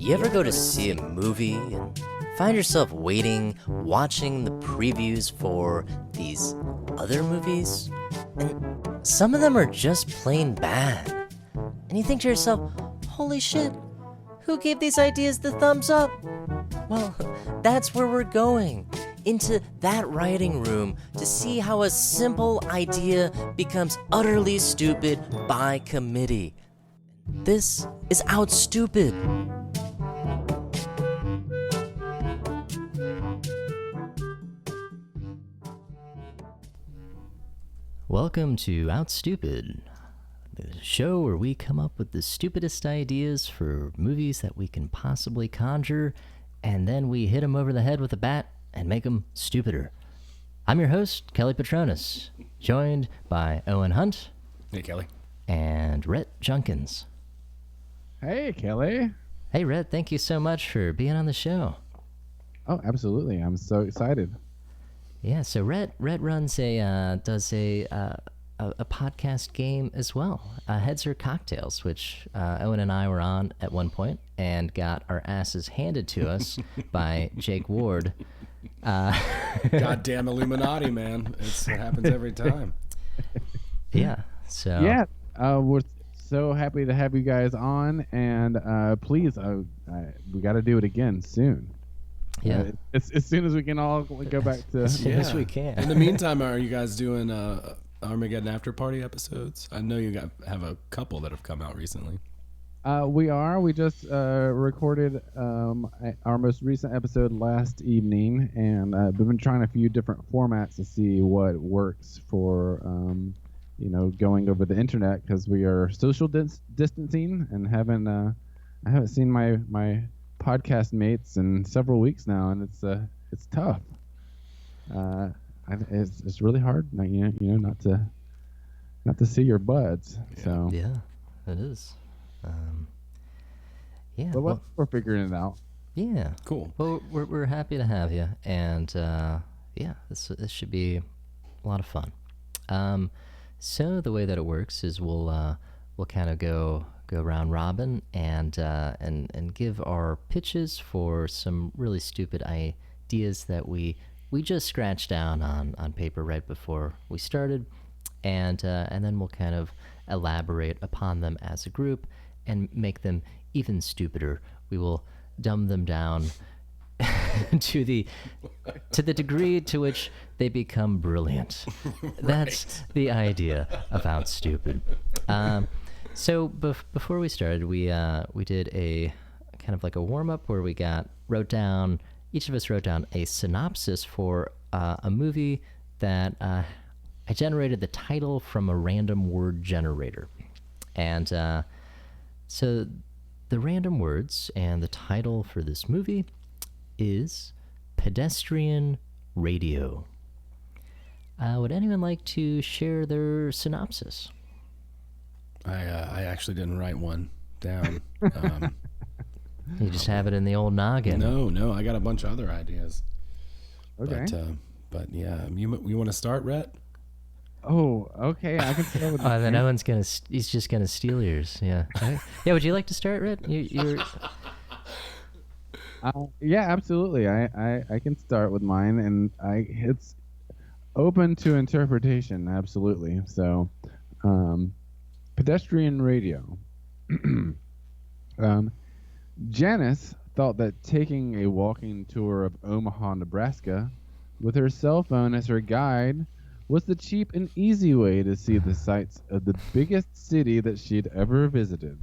You ever go to see a movie and find yourself watching the previews for these other movies? And some of them are just plain bad. And you think to yourself, holy shit, who gave these ideas the thumbs up? Well, that's where we're going. Into that writing room to see how a simple idea becomes utterly stupid by committee. This is Outstupid. Welcome to Outstupid, the show where we come up with the stupidest ideas for movies that we can possibly conjure, and then we hit them over the head with a bat and make them stupider. I'm your host, Kelly Petronis, joined by Owen Hunt. Hey, Kelly. And Rett Junkins. Hey, Kelly. Hey, Rett, thank you so much for being on the show. Oh, absolutely. I'm so excited. Yeah, so Rett runs does a podcast game as well, Heads or Cocktails, which Owen and I were on at one point and got our asses handed to us by Jake Ward. Goddamn Illuminati, man. It happens every time. Yeah, so... Yeah, we're so happy to have you guys on, and please, we got to do it again soon. Yeah, as soon as we can all go back to... As soon as we can. In the meantime, are you guys doing Armageddon Afterparty episodes? I know you have a couple that have come out recently. We are. We just recorded our most recent episode last evening, and we've been trying a few different formats to see what works for, going over the internet, because we are social distancing and I haven't seen my podcast mates in several weeks now, and it's tough. It's really hard, not to see your buds. So yeah, it is. Yeah, but we're figuring it out. Yeah, cool. Well, we're happy to have you, and yeah, this should be a lot of fun. So the way that it works is we'll kind of go round robin and give our pitches for some really stupid ideas that we just scratched down on paper right before we started, and then we'll kind of elaborate upon them as a group and make them even stupider. We will dumb them down to the degree to which they become brilliant. That's the idea of Outstupid. So before we started, we did a kind of like a warm-up where each of us wrote down a synopsis for a movie that I generated the title from a random word generator. And so the random words and the title for this movie is Pedestrian Radio. Would anyone like to share their synopsis? I actually didn't write one down. You just have it in the old noggin. No, I got a bunch of other ideas. Okay. But yeah, you want to start, Rhett? Oh, okay. I can start with then Owen's he's just gonna steal yours. Yeah. Yeah. Would you like to start, Rhett? You're... Yeah, absolutely. I can start with mine, and it's open to interpretation. Absolutely. So, Pedestrian Radio. Janice thought that taking a walking tour of Omaha, Nebraska, with her cell phone as her guide, was the cheap and easy way to see the sights of the biggest city that she'd ever visited.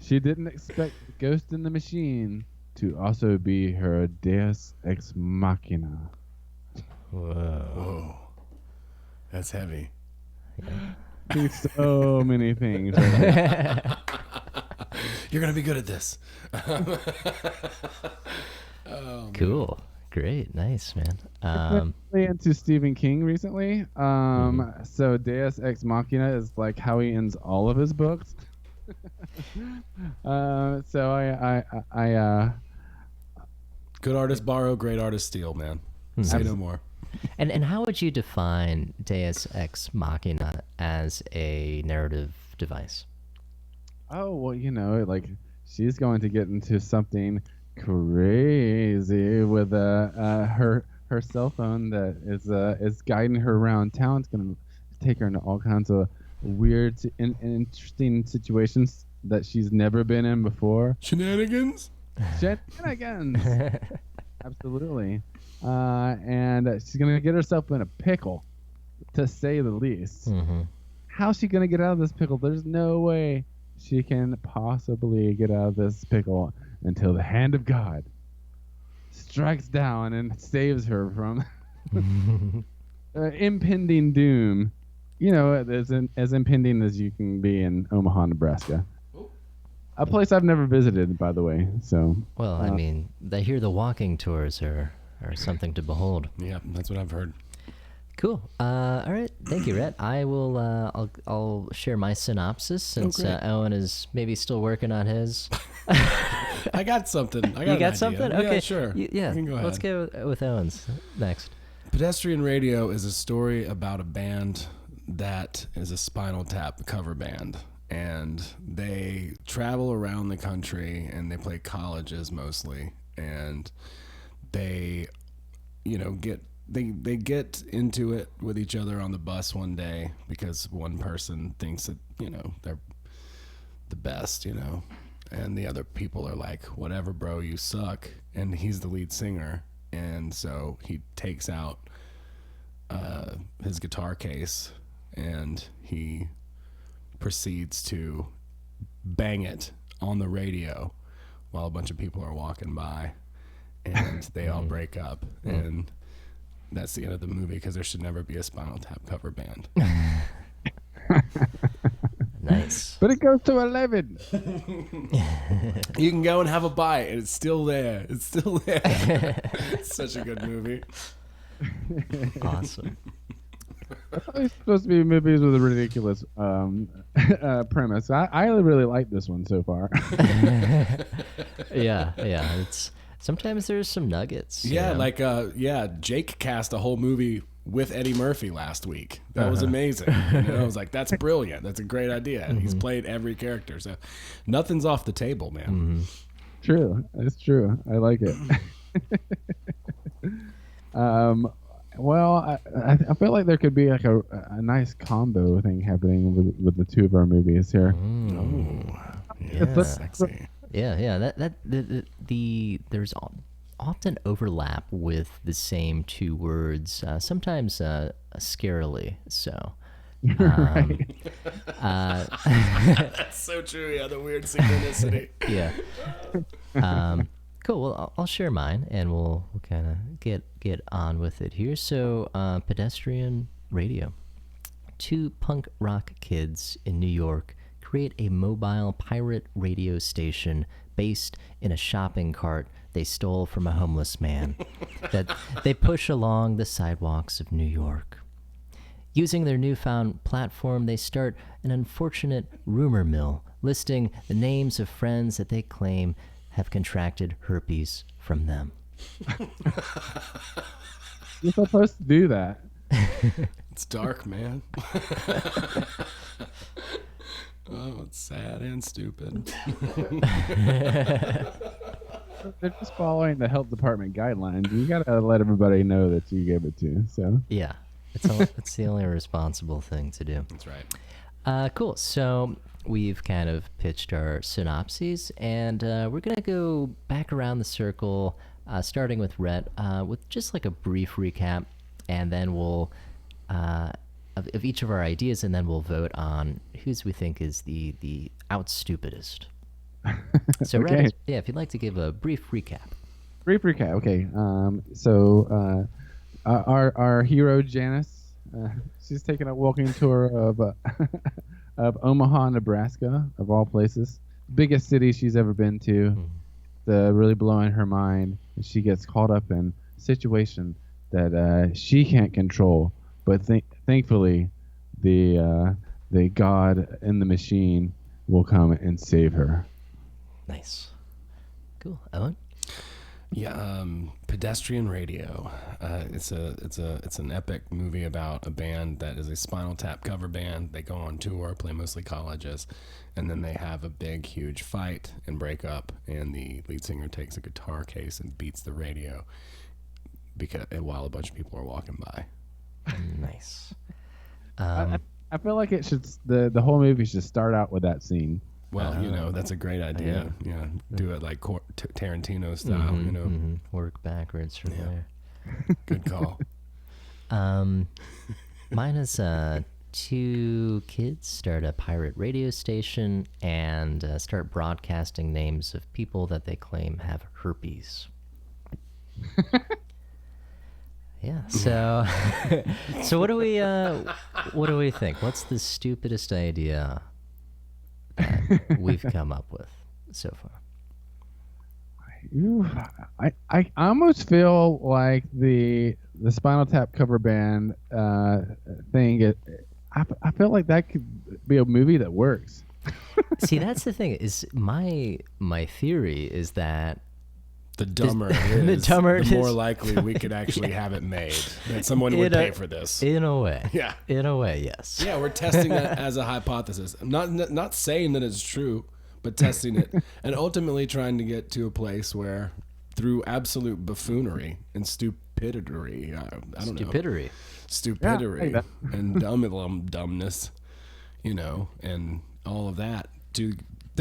She didn't expect the Ghost in the Machine to also be her Deus Ex Machina. Whoa. That's heavy. Yeah. So many things. Right? You're going to be good at this. Cool. Great. Nice, man. I'm really into Stephen King recently. So Deus Ex Machina is like how he ends all of his books. So I good artists borrow, great artists steal, man. Say no more. And how would you define Deus Ex Machina as a narrative device? Oh, well, you know, like she's going to get into something crazy with her cell phone that is guiding her around town. It's going to take her into all kinds of weird and interesting situations that she's never been in before. Shenanigans? Shenanigans. Absolutely. And she's going to get herself in a pickle, to say the least. Mm-hmm. How's she going to get out of this pickle? There's no way she can possibly get out of this pickle until the hand of God strikes down and saves her from impending doom. You know, as impending as you can be in Omaha, Nebraska. A place I've never visited, by the way. So. Well, I mean, I hear the walking tours are something to behold. Yeah, that's what I've heard. Cool. All right. Thank you, Rhett. I will. I'll share my synopsis since Owen is maybe still working on his. I got something. You got something? Okay. Yeah, sure. Yeah. You can go ahead. Let's go with Owen's next. Pedestrian Radio is a story about a band that is a Spinal Tap cover band. And they travel around the country and they play colleges mostly. And they, they get into it with each other on the bus one day because one person thinks that, they're the best, and the other people are like, whatever, bro, you suck. And he's the lead singer. And so he takes out his guitar case and he proceeds to bang it on the radio while a bunch of people are walking by, and they all break up, and that's the end of the movie because there should never be a Spinal Tap cover band. Nice. But it goes to 11. You can go and have a bite, and it's still there. It's still there. It's such a good movie. Awesome. It's supposed to be movies with a ridiculous premise. I really like this one so far. Yeah. It's sometimes there's some nuggets. Yeah, Jake cast a whole movie with Eddie Murphy last week. That was amazing. I was like, that's brilliant. That's a great idea. And he's played every character, so nothing's off the table, man. Mm-hmm. True, it's true. I like it. Well, I feel like there could be like a nice combo thing happening with the two of our movies here. Yeah. Sexy. Yeah. There's often overlap with the same two words. Sometimes scarily so. Right. That's so true. Yeah, the weird synchronicity. Yeah. Cool. Well, I'll share mine, and we'll kind of get on with it here. So, Pedestrian Radio. Two punk rock kids in New York create a mobile pirate radio station based in a shopping cart they stole from a homeless man that they push along the sidewalks of New York. Using their newfound platform, they start an unfortunate rumor mill listing the names of friends that they claim have contracted herpes from them. You're supposed to do that. It's dark, man. Oh, it's sad and stupid. They're just following the health department guidelines. You gotta let everybody know that you gave it to. So Yeah, it's the only responsible thing to do. That's right. Cool. So we've kind of pitched our synopses, and we're going to go back around the circle, starting with Rhett, with just like a brief recap, and then we'll, of each of our ideas, and then we'll vote on whose we think is the outstupidest. So, Okay. Rhett, if you'd like to give a brief recap. Brief recap. Okay. So our hero Janice, she's taking a walking tour of Omaha, Nebraska, of all places, biggest city she's ever been to. Really blowing her mind, and she gets caught up in a situation that she can't control. But thankfully, the God in the machine will come and save her. Nice. Cool. Owen? Yeah, Pedestrian Radio. It's an epic movie about a band that is a Spinal Tap cover band. They go on tour, play mostly colleges, and then they have a big, huge fight and break up. And the lead singer takes a guitar case and beats the radio while a bunch of people are walking by. Nice. I feel like it should. The whole movie should start out with that scene. Well, that's a great idea. Yeah, do it like Tarantino style. Work backwards from there. Good call. Mine is 2 kids start a pirate radio station and start broadcasting names of people that they claim have herpes. Yeah. So, so what do we think? What's the stupidest idea that we've come up with so far? I almost feel like the Spinal Tap cover band thing. I feel like that could be a movie that works. See, that's the thing. Is my theory is that the dumber it is, the more likely we could actually have it made. That someone would pay for this. In a way. Yeah. In a way, yes. Yeah, we're testing that as a hypothesis. Not saying that it's true, but testing it. And ultimately trying to get to a place where, through absolute buffoonery and stupidity, stupidity and dumbness, and all of that,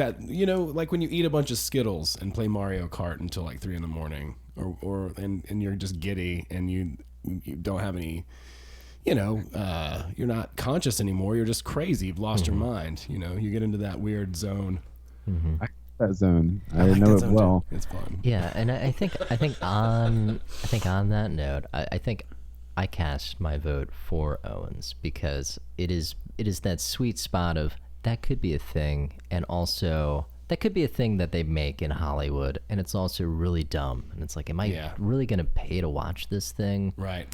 like when you eat a bunch of Skittles and play Mario Kart until like 3 a.m, and you're just giddy and you don't have any, you're not conscious anymore. You're just crazy. You've lost your mind. You get into that weird zone. I like that zone. I know it well. It's fun. Yeah, and I think on that note, I think I cast my vote for Owens because it is that sweet spot of that could be a thing, and also that could be a thing that they make in Hollywood, and it's also really dumb. And it's like, am I really going to pay to watch this thing? Right.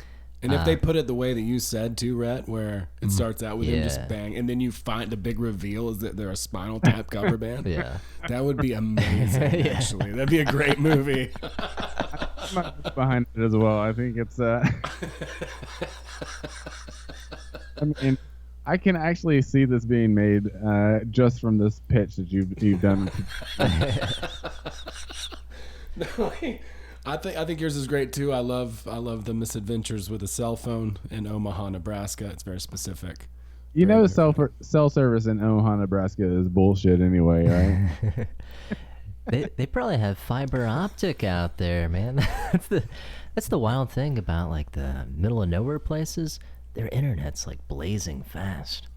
And if they put it the way that you said too, Rhett, where it starts out with him just bang, and then you find the big reveal is that they're a Spinal Tap cover band. Yeah. That would be amazing, actually. That'd be a great movie. I'm behind it as well. I think it's I mean, I can actually see this being made just from this pitch that you've done. No, I think yours is great too. I love the misadventures with a cell phone in Omaha, Nebraska. It's very specific. Cell service in Omaha, Nebraska is bullshit anyway, right? They probably have fiber optic out there, man. That's the wild thing about like the middle of nowhere places. Their internet's like blazing fast.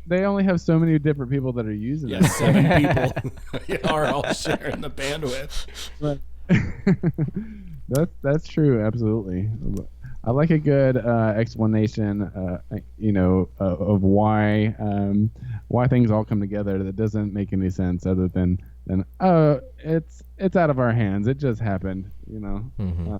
They only have so many different people that are using it. 7 people are all sharing the bandwidth. But that's true, absolutely. I like a good explanation, of why things all come together that doesn't make any sense other than it's out of our hands. It just happened, Mm-hmm.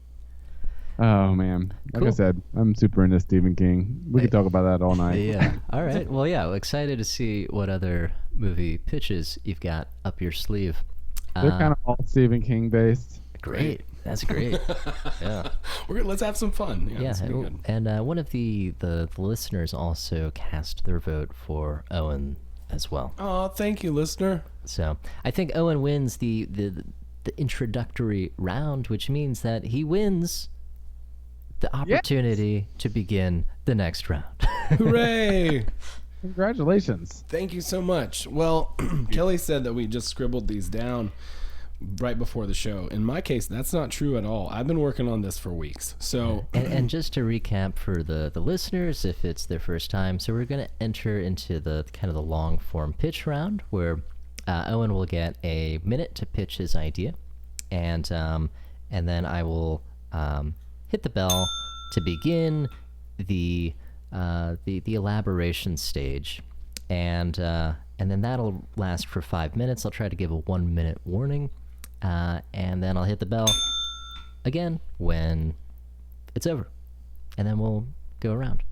Oh man, like I said, I'm super into Stephen King. We could talk about that all night. Yeah. All right. Well, yeah. Excited to see what other movie pitches you've got up your sleeve. They're kind of all Stephen King based. Great. That's great. Yeah. Let's have some fun. Yeah. And one of the listeners also cast their vote for Owen as well. Oh, thank you, listener. So I think Owen wins the introductory round, which means that he wins the opportunity to begin the next round. Hooray! Congratulations. Thank you so much. Well, Kelly said that we just scribbled these down right before the show. In my case, that's not true at all. I've been working on this for weeks. So, and just to recap for the listeners, if it's their first time, so we're going to enter into the kind of the long form pitch round where Owen will get a minute to pitch his idea, and then I will hit the bell to begin the elaboration stage, and then that'll last for 5 minutes. I'll try to give a 1 minute warning, and then I'll hit the bell again when it's over, and then we'll go around.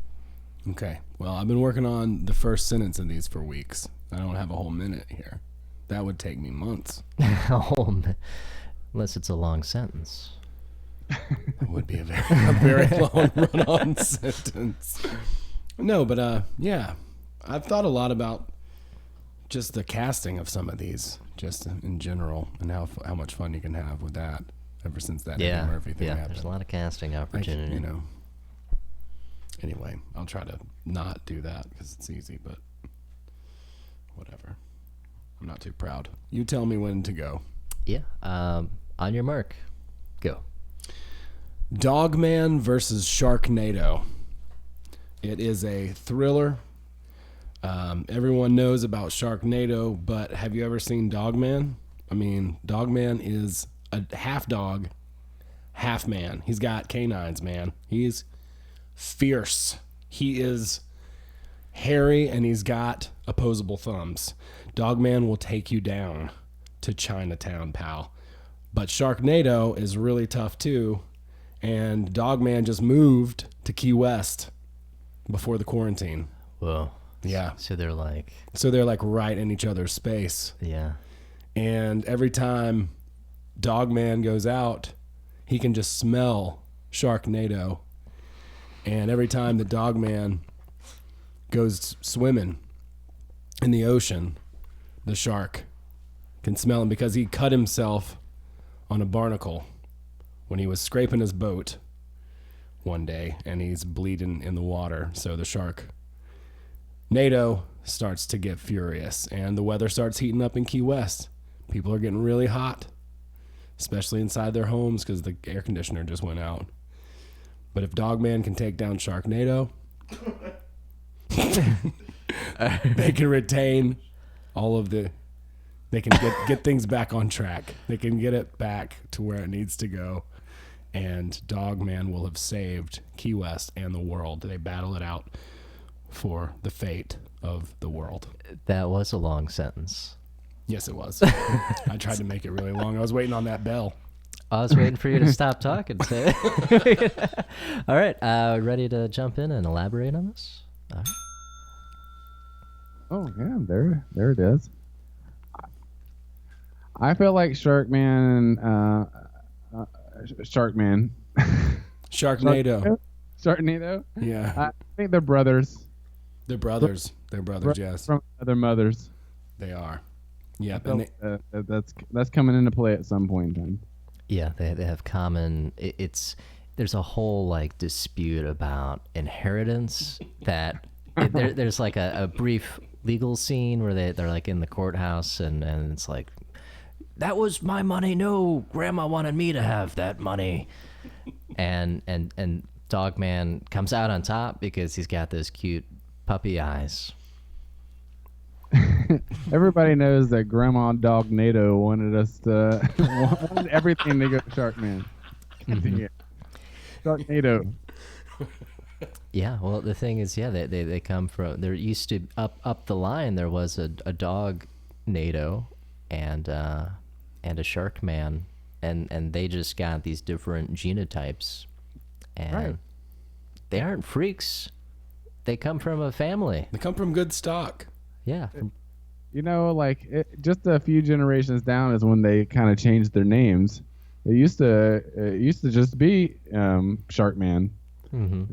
Okay. Well, I've been working on the first sentence of these for weeks. I don't have a whole minute here. That would take me months. Unless it's a long sentence. That would be a very long run-on sentence. No, but yeah, I've thought a lot about just the casting of some of these, just in general, and how much fun you can have with that. Ever since that Eddie Murphy thing happened, there's a lot of casting opportunity. You know. Anyway, I'll try to not do that because it's easy, but whatever. I'm not too proud. You tell me when to go. Yeah. On your mark, go. Dogman versus Sharknado. It is a thriller. Everyone knows about Sharknado, but have you ever seen Dogman? I mean, Dogman is a half dog, half man. He's got canines, man. He's fierce. He is hairy, and he's got opposable thumbs. Dogman will take you down to Chinatown, pal. But Sharknado is really tough too, and Dogman just moved to Key West before the quarantine. Whoa. Yeah. So they're like right in each other's space. Yeah. And every time Dogman goes out, he can just smell Sharknado. And every time the Dogman goes swimming in the ocean, the shark can smell him because he cut himself on a barnacle when he was scraping his boat one day, and he's bleeding in the water. So the Sharknado starts to get furious, and the weather starts heating up in Key West. People are getting really hot, especially inside their homes because the air conditioner just went out. But if Dogman can take down Sharknado, they can retain all of the... They can get things back on track. They can get it back to where it needs to go. And Dogman will have saved Key West and the world. They battle it out for the fate of the world. That was a long sentence. Yes, it was. I tried to make it really long. I was waiting on that bell. I was waiting for you to stop talking. All right. Ready to jump in and elaborate on this? All right. Oh, yeah, there it is. I feel like Sharknado. Sharknado? Yeah. I think they're brothers. They're brothers. They're brothers, yes. From other mothers. They are. Yeah, that's coming into play at some point in time. Yeah, they have common. There's a whole like dispute about inheritance that there's like a brief legal scene where they're like in the courthouse and it's like, that was my money. No, Grandma wanted me to have that money, and Dogman comes out on top because he's got those cute puppy eyes. Everybody knows that Grandma Dognado wanted us to wanted everything to go to Sharkman. Yeah. Sharknado. Yeah, well, the thing is, yeah, they come from. There used to up the line. There was a Dognado and a Sharkman, and they just got these different genotypes, and right. They aren't freaks. They come from a family. They come from good stock. Yeah. You know, like just a few generations down is when they kind of changed their names. It used to just be Sharkman. Mm-hmm.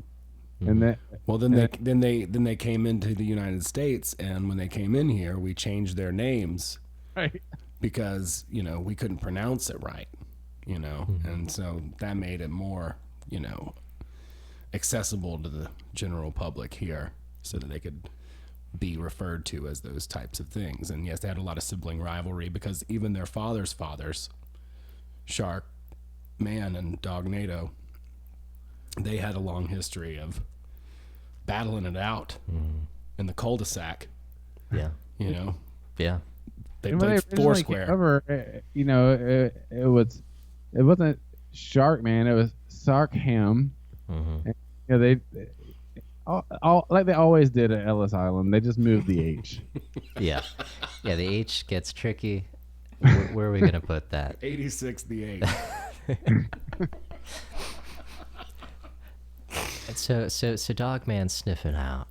And that. Well, then they came into the United States, and when they came in here, we changed their names. Right. Because, we couldn't pronounce it right, and so that made it more, accessible to the general public here so that they could be referred to as those types of things. And yes, they had a lot of sibling rivalry because even their fathers, Shark Man and Dognado, they had a long history of battling it out in the cul-de-sac. Yeah. Yeah. They played Foursquare. It wasn't Sharkman. It was Sarkham. Mm-hmm. And, they like they always did at Ellis Island. They just moved the H. Yeah. The H gets tricky. Where are we gonna put that? 86 the H. So Dogman's sniffing out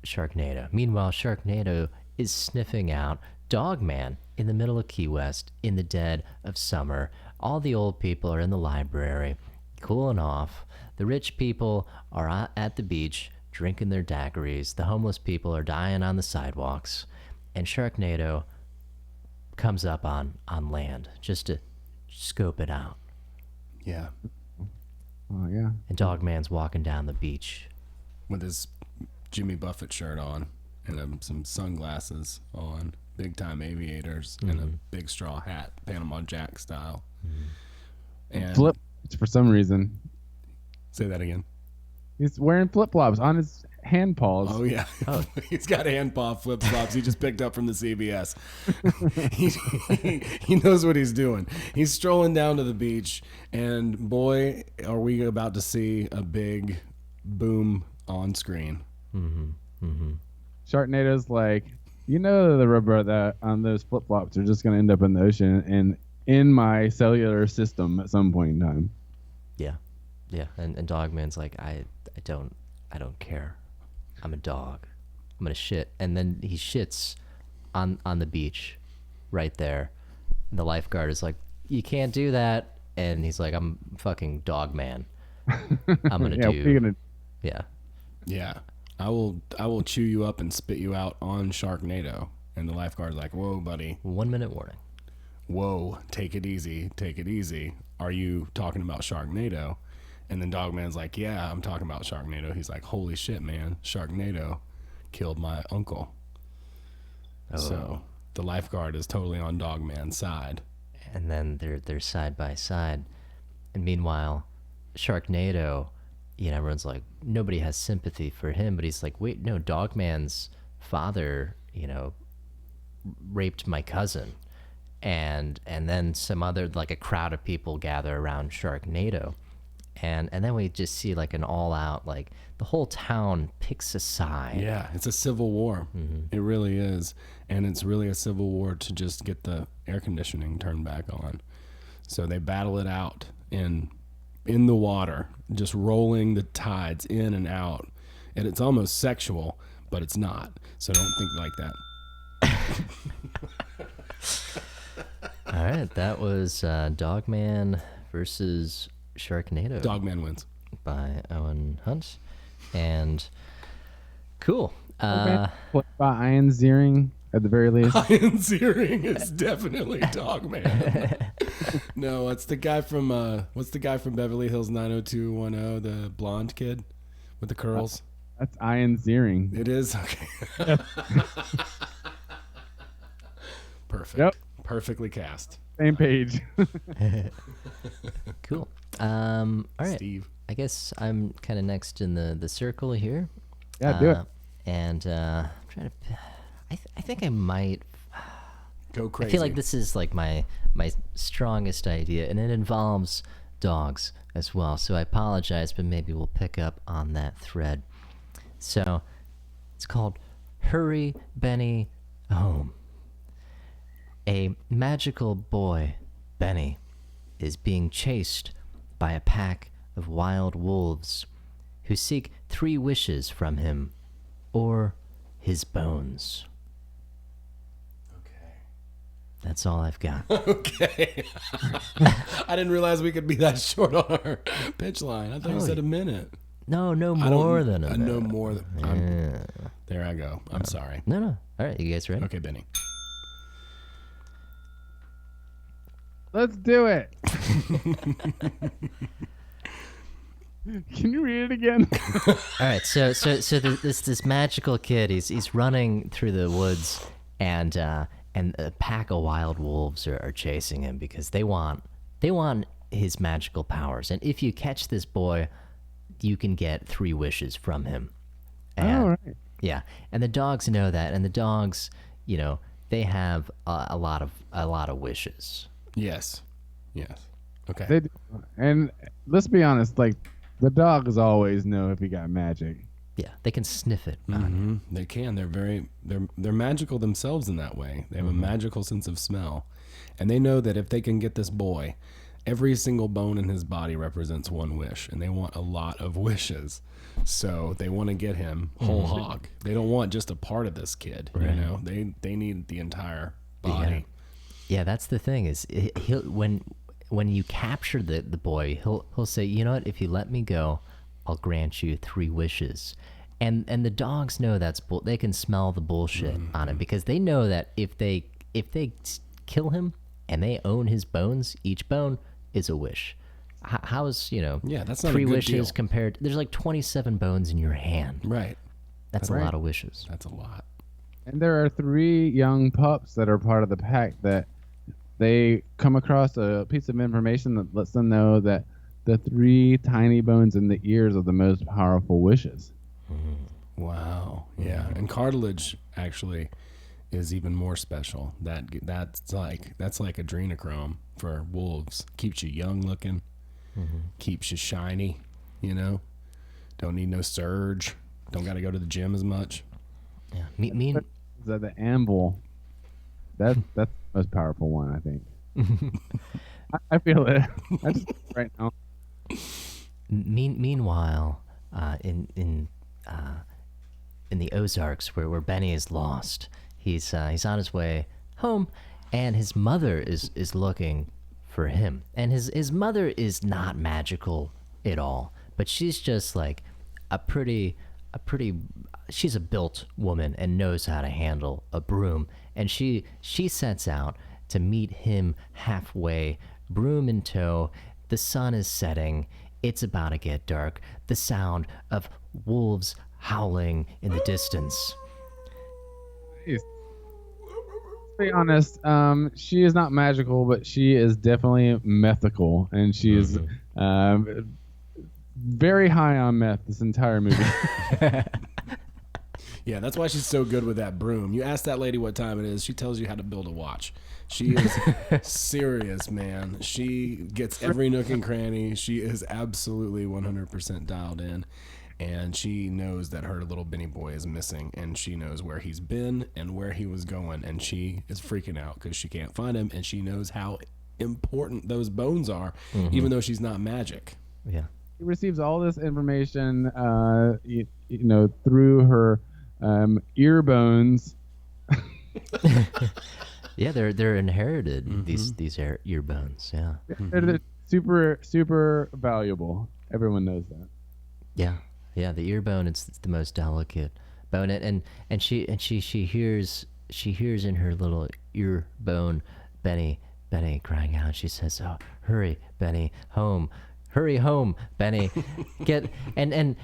Sharknado. Meanwhile, Sharknado is sniffing out Dogman in the middle of Key West in the dead of summer. All the old people are in the library. cooling off. The rich people are at the beach drinking their daiquiris. The homeless people are dying on the sidewalks. And Sharknado comes up on land just to scope it out. Yeah. Oh yeah. And Dogman's walking down the beach. With his Jimmy Buffett shirt on and some sunglasses on, big time aviators, and a big straw hat, Panama Jack style. And Flip for some reason. say that again. He's wearing flip flops on his hand paws. Oh yeah, he's got hand paw flip flops. He just picked up from the CVS. he knows what he's doing. He's strolling down to the beach, and boy, are we about to see a big boom on screen. Sharknado's like, the rubber that on those flip flops are just gonna end up in the ocean and in my cellular system at some point in time. Yeah, and Dogman's like, I don't care. I'm a dog. I'm gonna shit. And then he shits on the beach right there. And the lifeguard is like, you can't do that. And he's like, I'm fucking Dogman. I'm gonna Yeah, do. we're gonna. Yeah. Yeah, I will chew you up and spit you out on Sharknado. And the lifeguard's like, whoa, buddy. 1 minute warning. Whoa, take it easy. Take it easy. Are you talking about Sharknado? And then Dogman's like, yeah, I'm talking about Sharknado. He's like, holy shit, man. Sharknado killed my uncle. Oh. So the lifeguard is totally on Dogman's side. And then they're side by side. And meanwhile, Sharknado, everyone's like, nobody has sympathy for him. But he's like, wait, no, Dogman's father, raped my cousin. And then some other, like a crowd of people gather around Sharknado. And then we just see like an all-out, like the whole town picks a side. Yeah, it's a civil war. It really is. And it's really a civil war to just get the air conditioning turned back on. So they battle it out in the water, just rolling the tides in and out. And it's almost sexual, but it's not. So don't think like that. All right, that was Dogman versus Sharknado. Dogman wins. By Owen Hunt. And cool. Played by Ian Ziering at the very least. Ian Ziering is definitely Dogman. No, it's the guy from what's the guy from Beverly Hills 90210, the blonde kid with the curls? That's Ian Ziering. It is? Okay. Perfect. Yep. Perfectly cast. Same page. Cool. All right. Steve. I guess I'm kind of next in the circle here. Yeah, do it. And I'm trying to. I think I might. Go crazy. I feel like this is like my strongest idea, and it involves dogs as well. So I apologize, but maybe we'll pick up on that thread. So it's called Hurry Benny Home. A magical boy, Benny, is being chased by a pack of wild wolves who seek 3 wishes from him or his bones. Okay. That's all I've got. Okay. I didn't realize we could be that short on our pitch line. I thought you said a minute. No more than a I minute. know more than there I go. I'm sorry. No. All right, you guys ready? Okay, Benny. Let's do it. Can you read it again? All right, so this magical kid, he's running through the woods, and a pack of wild wolves are chasing him because they want his magical powers. And if you catch this boy, you can get 3 wishes from him. And, All right. Yeah, and the dogs know that, and the dogs, they have a lot of wishes. Yes. Okay. They do. And let's be honest, like the dogs always know if he got magic. Yeah, they can sniff it. They can. They're magical themselves in that way. They have a magical sense of smell, and they know that if they can get this boy, every single bone in his body represents 1 wish, and they want a lot of wishes. So they want to get him whole hog. They don't want just a part of this kid. Right. They need the entire body. Yeah, that's the thing is when when you capture the boy, he'll say, you know what, if you let me go, I'll grant you 3 wishes. And the dogs know that's they can smell the bullshit on it, because they know that if they kill him and they own his bones, each bone is a wish. How's, that's not 3 a good wishes deal. compared? There's like 27 bones in your hand. Right. That's a lot of wishes. That's a lot. And there are 3 young pups that are part of the pack that they come across a piece of information that lets them know that the 3 tiny bones in the ears are the most powerful wishes. Wow. Yeah. And cartilage actually is even more special. That's like adrenochrome for wolves. Keeps you young looking. Keeps you shiny. Don't need no surge. Don't got to go to the gym as much. Yeah. Mean. The anvil. That's the most powerful one, I think. I feel it. I just right now. Meanwhile, in the Ozarks, where Benny is lost, he's on his way home, and his mother is looking for him. And his mother is not magical at all, but she's just like a pretty. She's a built woman and knows how to handle a broom. And she sets out to meet him halfway, broom in tow. The sun is setting. It's about to get dark. The sound of wolves howling in the distance. To be honest, she is not magical, but she is definitely mythical, and she is very high on meth this entire movie. Yeah, that's why she's so good with that broom. You ask that lady what time it is, she tells you how to build a watch. She is serious, man. She gets every nook and cranny. She is absolutely 100% dialed in. And she knows that her little Benny boy is missing, and she knows where he's been and where he was going, and she is freaking out because she can't find him, and she knows how important those bones are, even though she's not magic. Yeah. She receives all this information, through her ear bones. Yeah, they're inherited, these ear bones. Yeah. They're super, super valuable. Everyone knows that. Yeah, the ear bone, it's the most delicate bone, and she hears in her little ear bone Benny crying out. She says, "Oh, hurry, Benny, home. Hurry home, Benny." And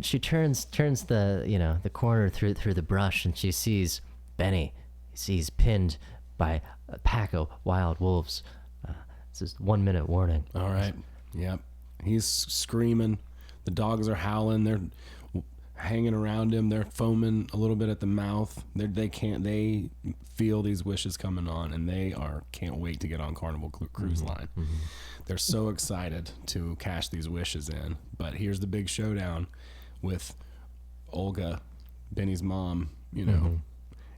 she turns the the corner through the brush, and she sees Benny. He's pinned by a pack of wild wolves. This is 1 minute warning. All right. Yep. He's screaming. The dogs are howling. They're hanging around him. They're foaming a little bit at the mouth. They feel these wishes coming on, and they can't wait to get on Carnival Cruise Line. They're so excited to cash these wishes in. But here's the big showdown with Olga, Benny's mom,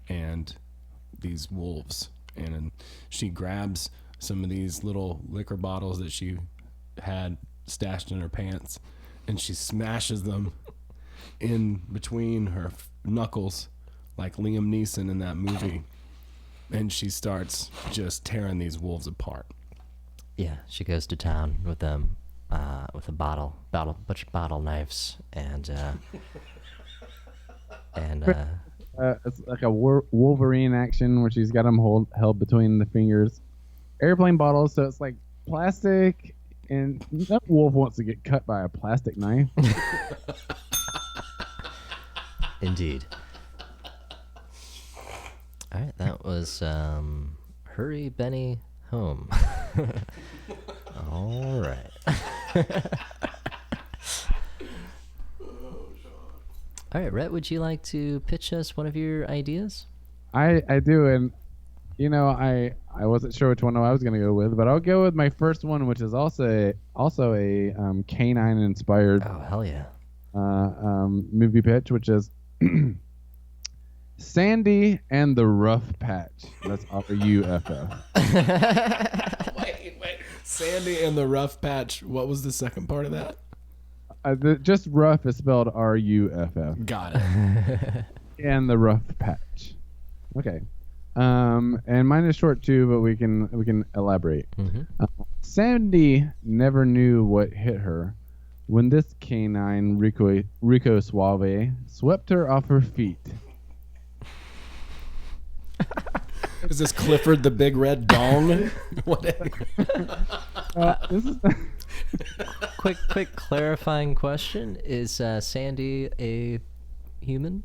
and these wolves. And she grabs some of these little liquor bottles that she had stashed in her pants, and she smashes them in between her knuckles like Liam Neeson in that movie, and she starts just tearing these wolves apart. Yeah, she goes to town with them, with a bunch of bottle knives, and it's like a Wolverine action where she's got them held between the fingers. Airplane bottles, so it's like plastic, and no wolf wants to get cut by a plastic knife. Indeed. All right, that was Hurry, Benny, Home. All right. All right, Rhett, would you like to pitch us one of your ideas? I do, and I wasn't sure which one I was going to go with, but I'll go with my first one, which is also a canine inspired Oh, hell yeah. movie pitch, which is Sandy and the Rough Patch. That's RUFF. Wait. Sandy and the Rough Patch. What was the second part of that? Just rough is spelled RUFF. Got it. And the Rough Patch. Okay. And mine is short too, but we can elaborate. Mm-hmm. Sandy never knew what hit her when this canine Rico Suave swept her off her feet. Is this Clifford the Big Red Dong? What? This is Quick clarifying question: is Sandy a human?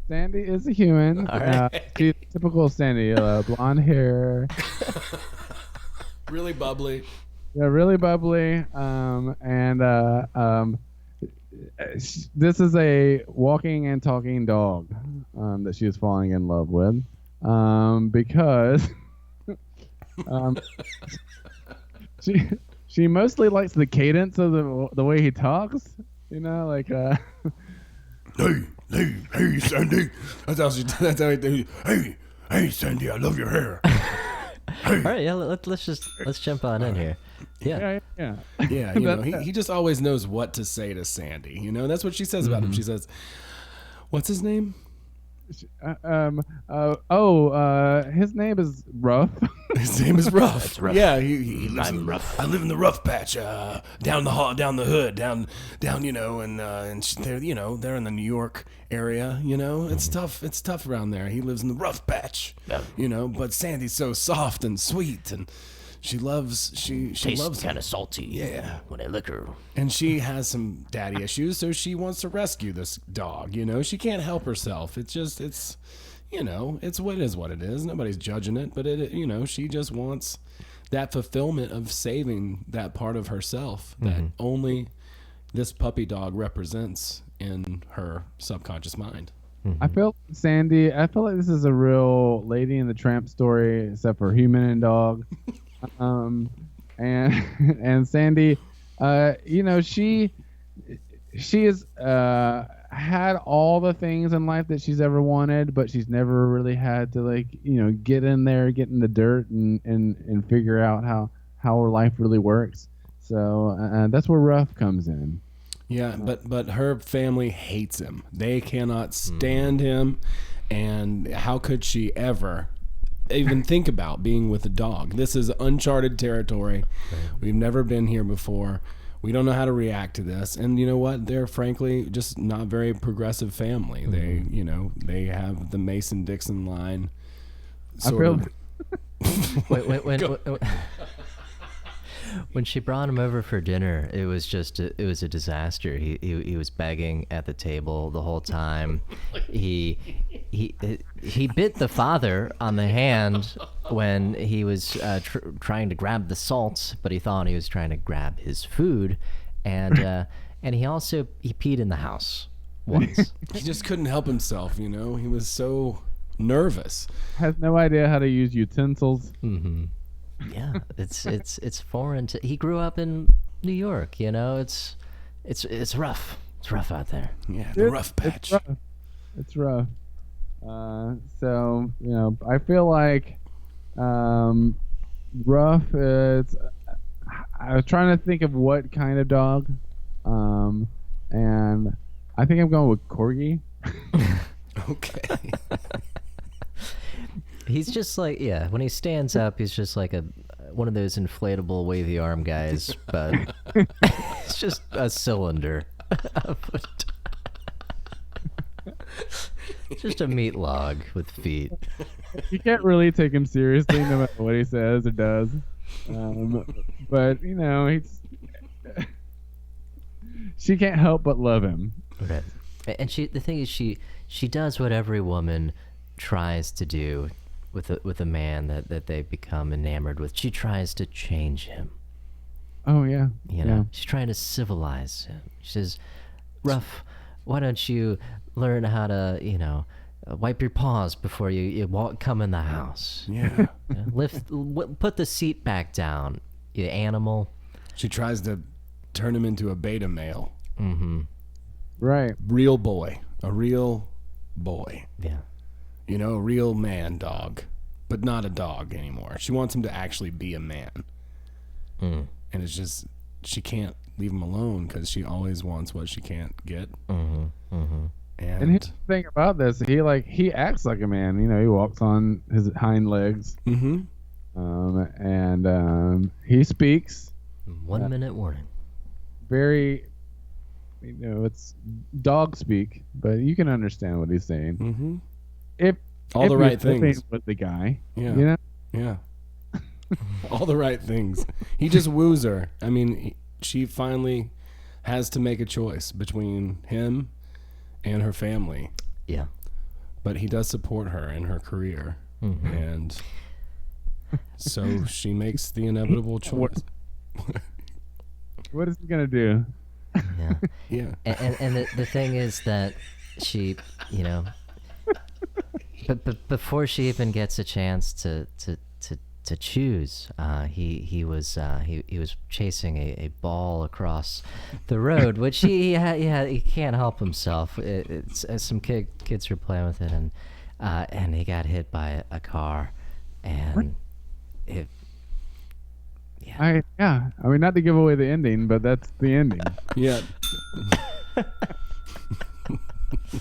Sandy is a human. All right. She's typical Sandy, blonde hair. Really bubbly. Yeah, really bubbly. This is a walking and talking dog that she is falling in love with, because she mostly likes the cadence of the way he talks. You know, like Hey, Sandy. That's how he do. Hey, Sandy, I love your hair. Hey. All right, yeah. Let's jump on in here. Yeah. yeah. Yeah, you know, he just always knows what to say to Sandy. You know, that's what she says about him. She says, "What's his name?" His name is Rough. His name is Rough. It's Rough. Yeah, he lives I'm Rough. I live in the rough patch, down the hall, down the hood, down, you know, and they're, you know, they're in the New York area. You know, it's tough. It's tough around there. He lives in the rough patch. Yeah. You know, but Sandy's so soft and sweet, and she loves Tastes kind of salty. Yeah. When I lick her. And she has some daddy issues, so she wants to rescue this dog. You know, she can't help herself. It's you know, it's what it is. Nobody's judging it, but you know, she just wants that fulfillment of saving that part of herself that only this puppy dog represents in her subconscious mind. I feel like this is a real Lady and the Tramp story, except for human and dog. And Sandy, you know, she has had all the things in life that she's ever wanted, but she's never really had to, like, you know, get in there, get in the dirt, and figure out how her life really works. So that's where Rough comes in. Yeah, but her family hates him. They cannot stand him, and how could she ever even think about being with a dog? This is uncharted territory. We've never been here before. We don't know how to react to this. And you know what? They're frankly just not very progressive family. They, you know, they have the Mason-Dixon line. When she brought him over for dinner, it was a disaster. He was begging at the table the whole time. He bit the father on the hand when he was trying to grab the salt, but he thought he was trying to grab his food, and he peed in the house once. He just couldn't help himself, you know. He was so nervous. Has no idea how to use utensils. Mm-hmm. Yeah, it's foreign to. He grew up in New York, you know. It's rough. It's rough out there. Yeah, the rough patch. It's rough. So, you know, I feel like Rough is. I was trying to think of what kind of dog, and I think I'm going with Corgi. Okay. He's just like, yeah, when he stands up, he's just like one of those inflatable wavy arm guys, but it's just a cylinder. Just a meat log with feet. You can't really take him seriously no matter what he says or does. But, you know, she can't help but love him. Right. And the thing is, she does what every woman tries to do with a man that they become enamored with. She tries to change him. Oh yeah. You know, she's trying to civilize him. She says, Rough, why don't you learn how to, you know, wipe your paws before you come in the house. Yeah. Put the seat back down, you animal. She tries to turn him into a beta male. Mm-hmm. Right. Real boy. A real boy. Yeah. You know, a real man dog, but not a dog anymore. She wants him to actually be a man. And it's just, she can't leave him alone because she always wants what she can't get. And here's the thing about this, he acts like a man. He walks on his hind legs. Mm-hmm. And he speaks. 1 minute warning. Very, it's dog speak, but you can understand what he's saying. Mm-hmm. If all the right things with the guy, yeah, yeah, all the right things. He just woos her. I mean, she finally has to make a choice between him and her family. Yeah. But he does support her in her career. Mm-hmm. And so she makes the inevitable choice. What is he going to do? Yeah. Yeah. And the thing is that she, but before she even gets a chance to choose, he was chasing a ball across the road, which he can't help himself. It's some kids were playing with it, and he got hit by a car, and it. Yeah. I mean, not to give away the ending, but that's the ending. Yeah.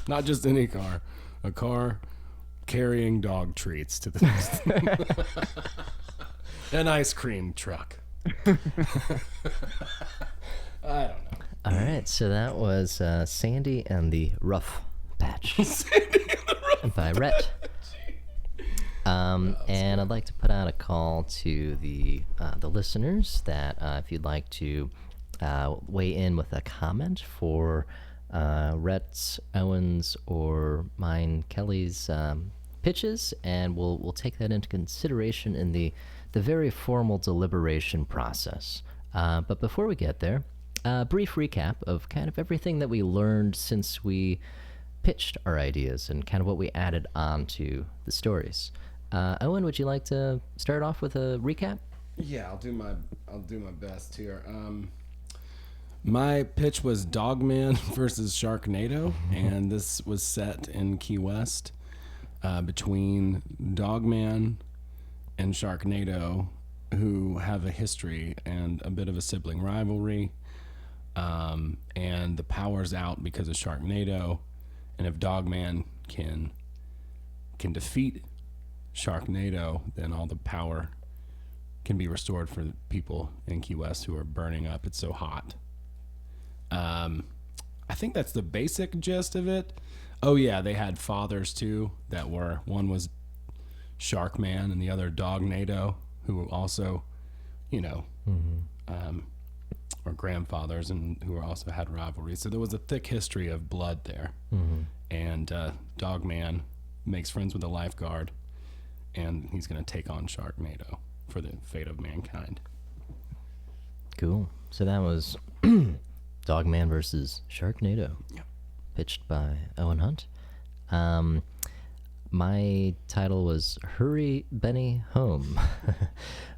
Not just any car, a car carrying dog treats to the an ice cream truck. I don't know. All right, so that was Sandy and the Rough Patch by Rett. And I'd like to put out a call to the listeners that if you'd like to weigh in with a comment for Rhett's, Owen's, or mine, Kelly's pitches, and we'll take that into consideration in the very formal deliberation process. But before we get there, a brief recap of kind of everything that we learned since we pitched our ideas and kind of what we added on to the stories. Owen, would you like to start off with a recap? Yeah, I'll do my best here. My pitch was Dogman versus Sharknado, and this was set in Key West between Dogman and Sharknado, who have a history and a bit of a sibling rivalry. And the power's out because of Sharknado, and if Dogman can defeat Sharknado, then all the power can be restored for the people in Key West who are burning up. It's so hot. I think that's the basic gist of it. Oh yeah, they had fathers too that were, one was Sharkman and the other Dognado, who were also, or grandfathers, and who also had rivalries. So there was a thick history of blood there. Mm-hmm. And Dogman makes friends with the lifeguard, and he's going to take on Sharknado for the fate of mankind. Cool. So that was Dogman versus Sharknado. Yeah. Pitched by Owen Hunt. My title was Hurry Benny Home,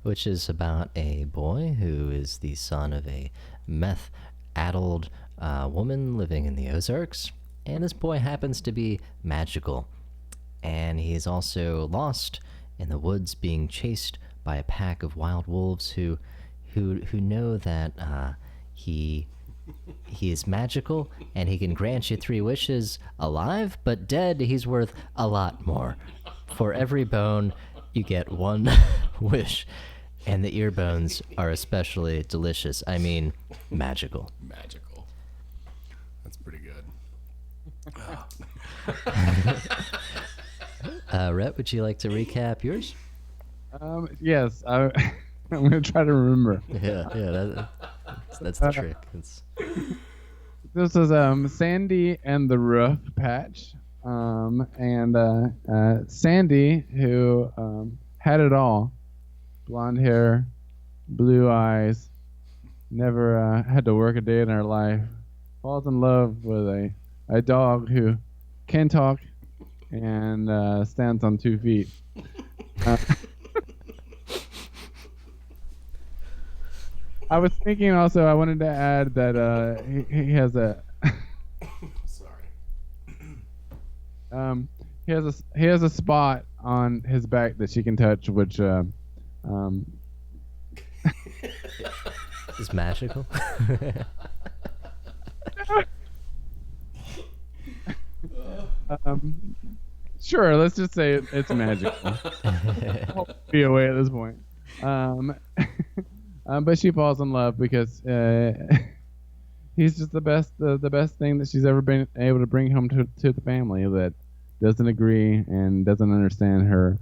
which is about a boy who is the son of a meth-addled woman living in the Ozarks. And this boy happens to be magical. And he is also lost in the woods, being chased by a pack of wild wolves who know that he is magical and he can grant you 3 wishes. Alive, but dead, he's worth a lot more. For every bone, you get 1 wish. And the ear bones are especially delicious. I mean, magical. Magical. That's pretty good. Rhett, would you like to recap yours? Yes, I'm going to try to remember. Yeah, that's the trick. This is Sandy and the Rough Patch, and Sandy, who had it all: blonde hair, blue eyes, never had to work a day in her life, falls in love with a dog who can talk and stands on 2 feet. I was thinking also, I wanted to add that he has a Sorry. he has a spot on his back that she can touch, which is magical. Um, sure, let's just say it's magical. Be away at this point. Um, but she falls in love because he's just the best thing that she's ever been able to bring home to the family that doesn't agree and doesn't understand her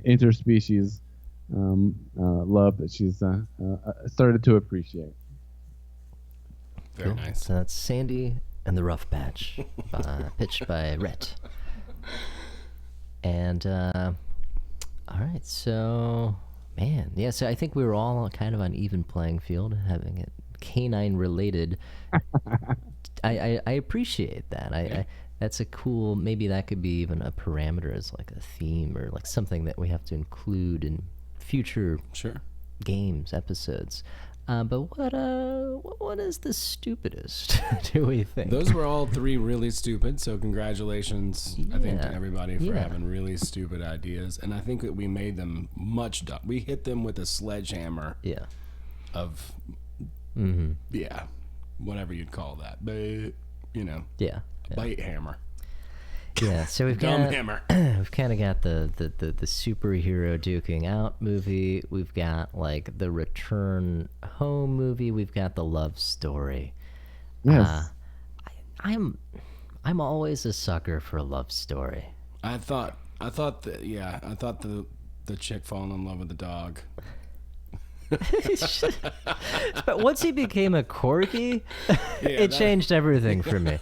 interspecies love that she's started to appreciate. Very nice. So that's Sandy and the Rough Patch, pitched by Rett. And all right, so man, yeah. So I think we were all kind of on even playing field, having it canine related. I appreciate that. I that's a cool. Maybe that could be even a parameter as like a theme or like something that we have to include in future games episodes. But what is the stupidest, do we think? Those were all three really stupid, so congratulations, I think, to everybody for having really stupid ideas. And I think that we made them much dumb. We hit them with a sledgehammer of, whatever you'd call that. But, a bite hammer. Yeah, so we've got we've kind of got the superhero duking out movie. We've got like the return home movie. We've got the love story. Yes, I'm always a sucker for a love story. I thought the chick falling in love with the dog. But once he became a corgi, it changed everything for me.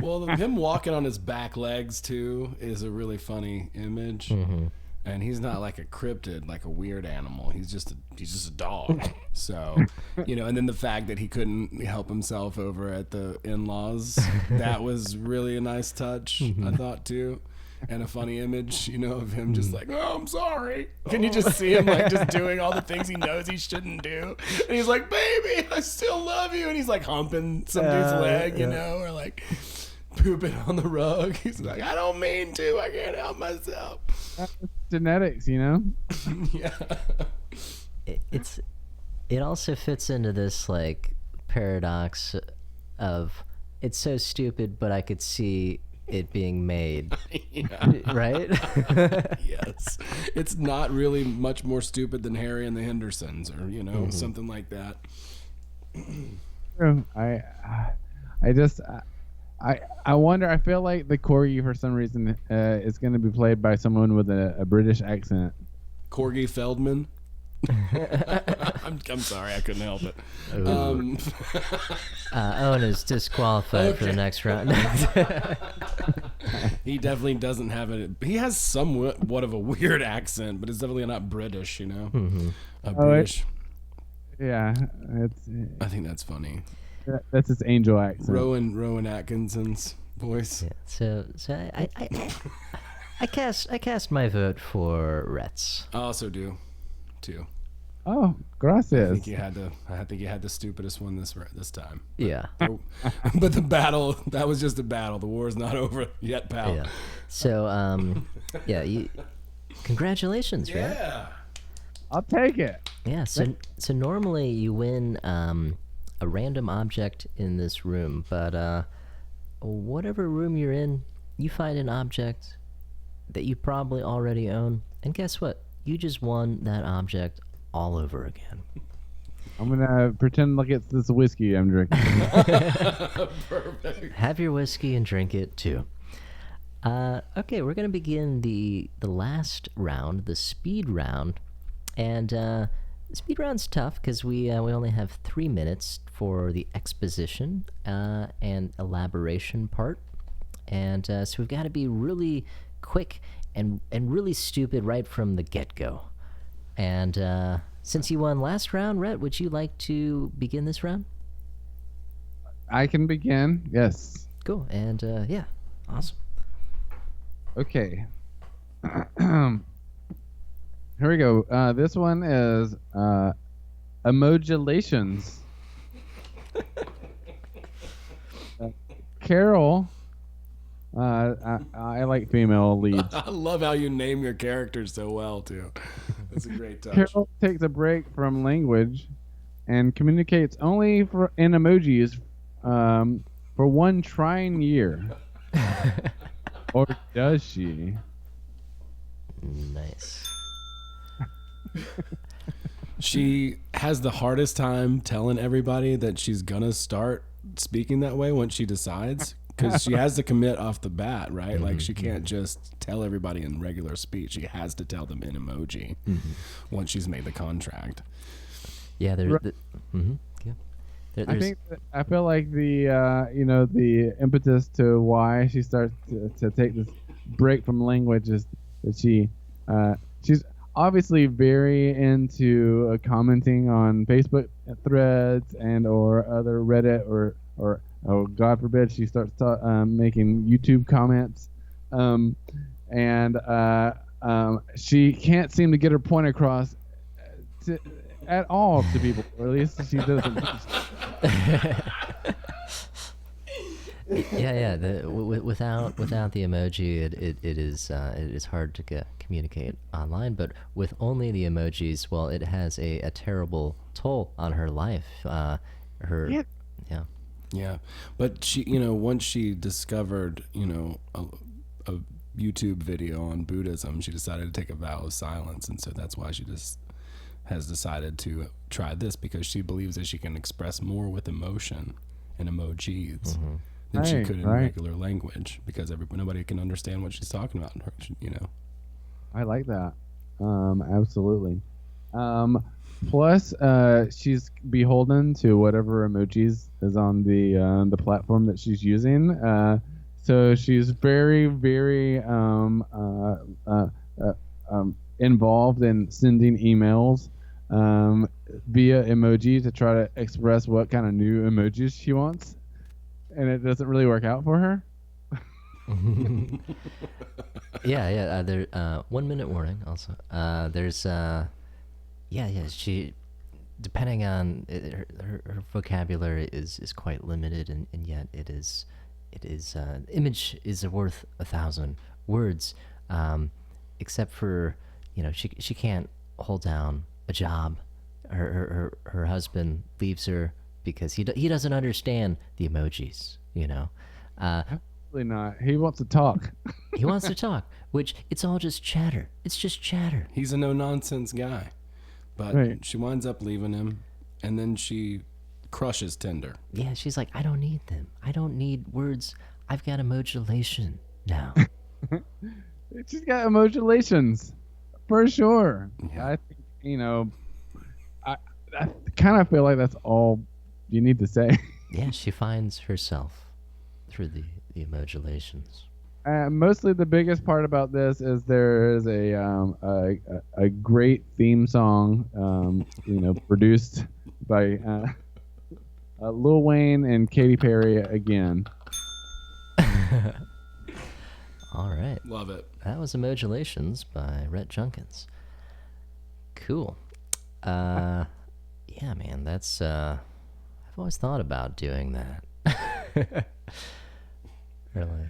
Well, him walking on his back legs too is a really funny image. And he's not like a cryptid, like a weird animal. He's just a dog. So, and then the fact that he couldn't help himself over at the in-laws, that was really a nice touch, I thought too. And a funny image, of him just like, oh, I'm sorry. Can you just see him like just doing all the things he knows he shouldn't do? And he's like, baby, I still love you. And he's like humping some dude's leg, or like pooping on the rug. He's like, I don't mean to. I can't help myself. That's genetics, Yeah. It also fits into this like paradox of it's so stupid, but I could see it being made. Right? Yes. It's not really much more stupid than Harry and the Hendersons or, something like that. I wonder, I feel like the corgi for some reason is going to be played by someone with a British accent. Corgi Feldman. I'm sorry, I couldn't help it. Owen is disqualified for the next round. He definitely doesn't have it. He has somewhat of a weird accent, but it's definitely not British, British. I think that's funny. That's his angel accent. Rowan Atkinson's voice. Yeah, so I cast my vote for Rett's. I also do, too. Oh, gracias. I think you had the stupidest one this time. Yeah. But the battle, that was just a battle. The war is not over yet, pal. Yeah. So, congratulations, Rett. Yeah. I'll take it. Yeah. So normally you win a random object in this room, but whatever room you're in, you find an object that you probably already own, and guess what? You just won that object all over again. I'm gonna pretend like it's this whiskey I'm drinking. Perfect. Have your whiskey and drink it too. Okay, we're gonna begin the last round, the speed round, and the speed round's tough because we only have 3 minutes for the exposition and elaboration part, and so we've got to be really quick and really stupid right from the get-go. And since you won last round, Rett, would you like to begin this round? I can begin. Yes. Cool. And awesome. Okay. Here we go. This one is emojulations. Carol. I like female leads. I love how you name your characters so well too. That's a great touch. Carol takes a break from language and communicates only in emojis for one trying year. Or does she? Nice. She has the hardest time telling everybody that she's gonna start speaking that way once she decides, because she has to commit off the bat, right? Like she can't just tell everybody in regular speech. She has to tell them in emoji once she's made the contract. Yeah, Right. Yeah. I feel like the impetus to why she starts to take this break from language is that she's obviously very into commenting on Facebook threads and or other Reddit or oh God forbid she starts making YouTube comments, and she can't seem to get her point across at all to people, or at least she doesn't. Yeah. Without the emoji, it is hard to communicate online. But with only the emojis, well, it has a terrible toll on her life. Yeah. Yeah. Yeah, but she, once she discovered, a YouTube video on Buddhism, she decided to take a vow of silence, and so that's why she just has decided to try this, because she believes that she can express more with emotion and emojis than she could in regular language, because nobody can understand what she's talking about. I like that. Absolutely. Plus, she's beholden to whatever emojis is on the platform that she's using. So she's very, very involved in sending emails via emoji to try to express what kind of new emojis she wants, and it doesn't really work out for her. Yeah. 1 minute warning. Also, there's She, depending on her vocabulary is quite limited, and yet it is image is worth 1,000 words, except for she can't hold down a job. Her husband leaves her because he doesn't understand the emojis. Absolutely not. He wants to talk. He wants to talk, which it's all just chatter. It's just chatter. He's a no-nonsense guy. But Right. she winds up leaving him, and then she crushes Tinder. Yeah, she's like, I don't need them. I don't need words. I've got a modulation now. She's got emojulations, for sure. Yeah. I think, I kind of feel like that's all you need to say. Yeah, she finds herself through the modulations. Mostly the biggest part about this is there is a great theme song, produced by Lil Wayne and Katy Perry again. All right. Love it. That was Modulations by Rett Junkins. Cool. Yeah, man, that's I've always thought about doing that. Really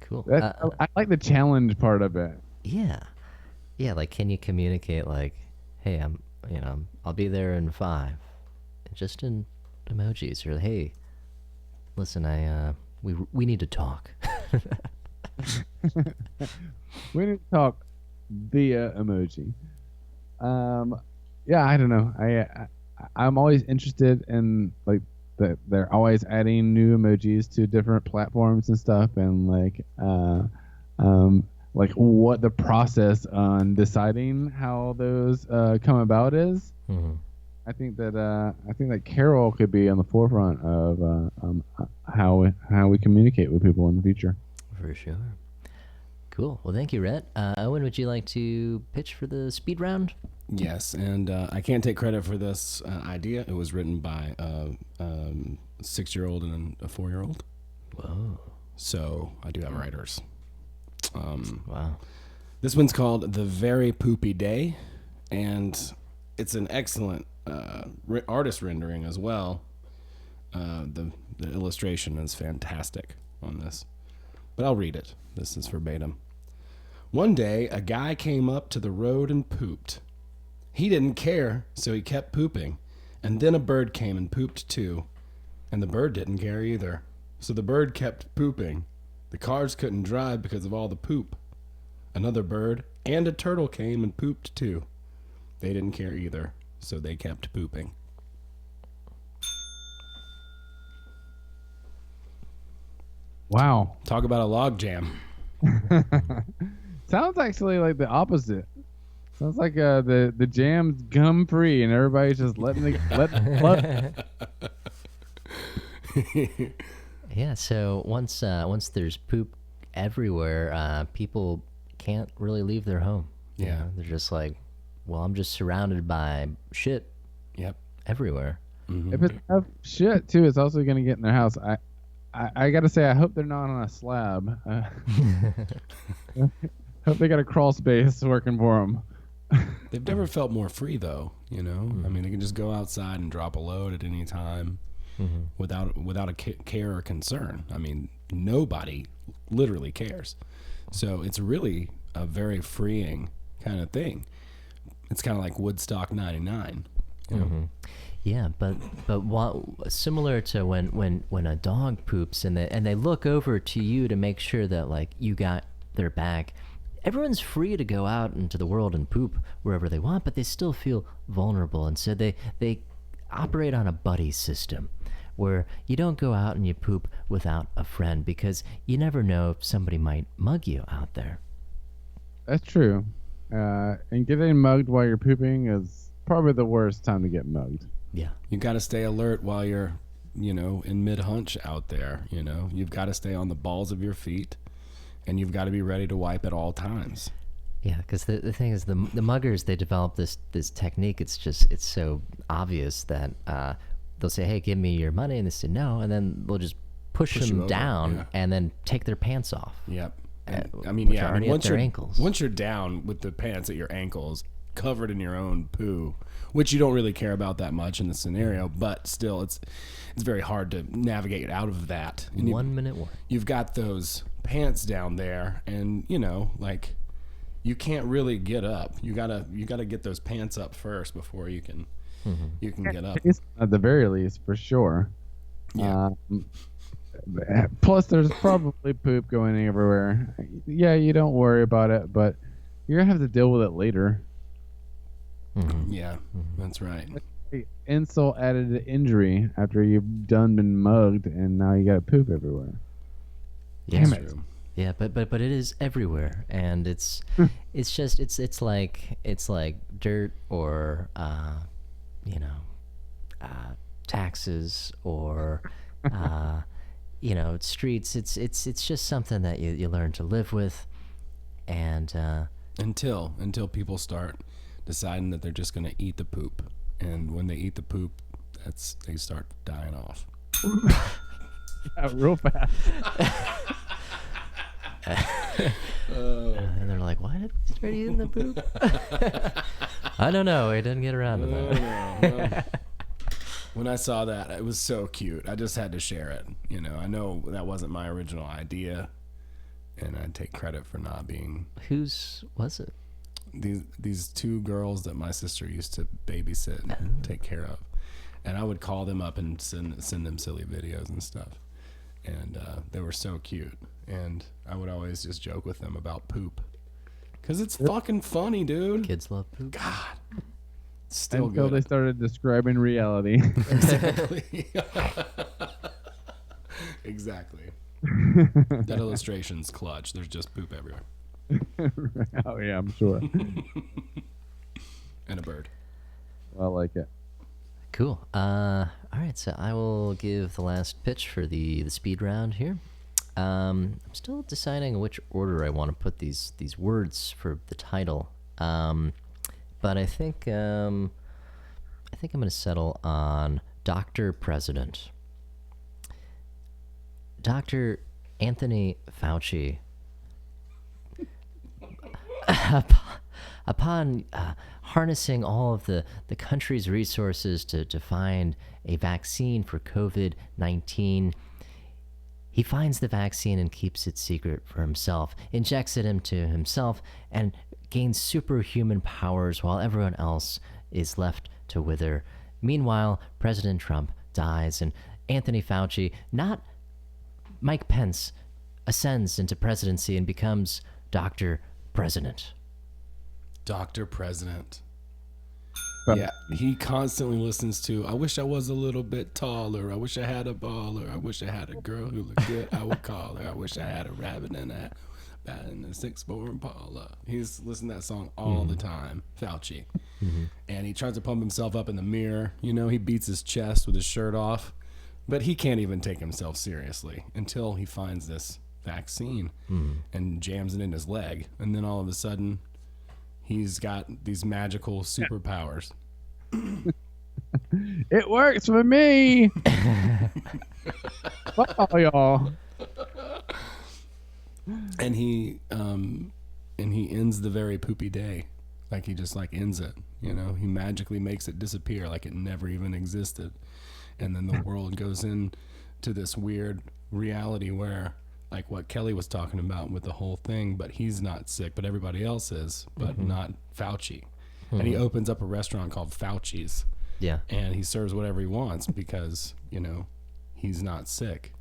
cool. I like the challenge part of it. Yeah. Like, can you communicate like, hey, I'll be there in 5, just in emojis, or hey, listen, we need to talk. We need to talk via emoji. Yeah, I don't know. I'm always interested in like that they're always adding new emojis to different platforms and stuff, and like what the process on deciding how those come about is. Mm-hmm. I think that Carol could be on the forefront of how we communicate with people in the future. For sure. Cool. Well, thank you, Rhett. Owen, would you like to pitch for the speed round? Yes, and I can't take credit for this idea. It was written by a 6-year-old and a 4-year-old. Whoa. So I do have writers. Wow. This one's called The Very Poopy Day, and it's an excellent artist rendering as well. The illustration is fantastic on this. But I'll read it. This is verbatim. One day, a guy came up to the road and pooped. He didn't care, so he kept pooping. And then a bird came and pooped too. And the bird didn't care either. So the bird kept pooping. The cars couldn't drive because of all the poop. Another bird and a turtle came and pooped too. They didn't care either, so they kept pooping. Wow. Talk about a log jam. Sounds actually like the opposite. Sounds like the jam's gum free and everybody's just letting it flood. Yeah, so once there's poop everywhere, people can't really leave their home. You Yeah. know? They're just like, well, I'm just surrounded by shit Yep. everywhere. If it's enough shit too, it's also gonna get in their house. I gotta say, I hope they're not on a slab. Hope they got a crawl space working for them. They've never felt more free, though. You know, I mean, they can just go outside and drop a load at any time without a care or concern. I mean, nobody literally cares. So it's really a very freeing kind of thing. It's kind of like Woodstock '99. You know? Yeah, but similar to when a dog poops and they look over to you to make sure that like you got their back. Everyone's free to go out into the world and poop wherever they want, but they still feel vulnerable, and so they operate on a buddy system where you don't go out and you poop without a friend because you never know if somebody might mug you out there. That's true. And getting mugged while you're pooping is probably the worst time to get mugged. Yeah. You got to stay alert while you're, in mid-hunch out there, You've got to stay on the balls of your feet, and you've got to be ready to wipe at all times. Yeah, because the thing is, the muggers, they develop this technique. It's so obvious that they'll say, hey, give me your money, and they say no, and then they'll just push you them over, down yeah. and then take their pants off. Yep. And, which are already at their ankles. Once you're down with the pants at your ankles, covered in your own poo, which you don't really care about that much in the scenario, but still, it's very hard to navigate out of that. And 1 minute warning. You've got those pants down there, and you can't really get up. You gotta get those pants up first before you can get up. At the very least, for sure. Yeah. Plus, there's probably poop going everywhere. Yeah, you don't worry about it, but you're gonna have to deal with it later. Yeah, that's right. Insult added to injury after you've been mugged, and now you got to poop everywhere. Yeah. Damn it. Yeah, but it is everywhere, and it's like dirt or taxes or streets. It's just something that you learn to live with, and Until people start deciding that they're just going to eat the poop, and when they eat the poop, they start dying off. Yeah, real fast. And they're like, why did we start eating the poop? I don't know. We didn't get around to that. When I saw that, it was so cute. I just had to share it. I know that wasn't my original idea, and I take credit for not being. Whose was it? These two girls that my sister used to babysit and take care of, and I would call them up and send them silly videos and stuff, and they were so cute, and I would always just joke with them about poop, because it's fucking funny, dude. Kids love poop. God, it's still Until good. they started describing reality. Exactly. Exactly. That illustration's clutch. There's just poop everywhere. Oh yeah, I'm sure. And a bird. I like it. Cool. All right, so I will give the last pitch for the speed round here. I'm still deciding which order I want to put these words for the title, but I think I'm going to settle on Dr. President. Dr. Anthony Fauci, upon harnessing all of the country's resources to find a vaccine for COVID-19, he finds the vaccine and keeps it secret for himself, injects it into himself, and gains superhuman powers while everyone else is left to wither. Meanwhile, President Trump dies, and Anthony Fauci, not Mike Pence, ascends into presidency and becomes Dr. President. Dr. President. But- Yeah, he constantly listens to, I wish I was a little bit taller. I wish I had a baller. I wish I had a girl who looked good. I would call her. I wish I had a rabbit and a bat and a 6'4" Impala. He's listening to that song all the time, Fauci. And he tries to pump himself up in the mirror. You know, he beats his chest with his shirt off. But he can't even take himself seriously until he finds this vaccine and jams it in his leg. And then all of a sudden, he's got these magical superpowers. It works for me. Wow, y'all. And he ends the very poopy day. Like he just like ends it. You know, he magically makes it disappear like it never even existed. And then the world goes into this weird reality where, like what Kelly was talking about with the whole thing, but he's not sick, but everybody else is, but not Fauci. And he opens up a restaurant called Fauci's. Yeah. And he serves whatever he wants because, you know, he's not sick.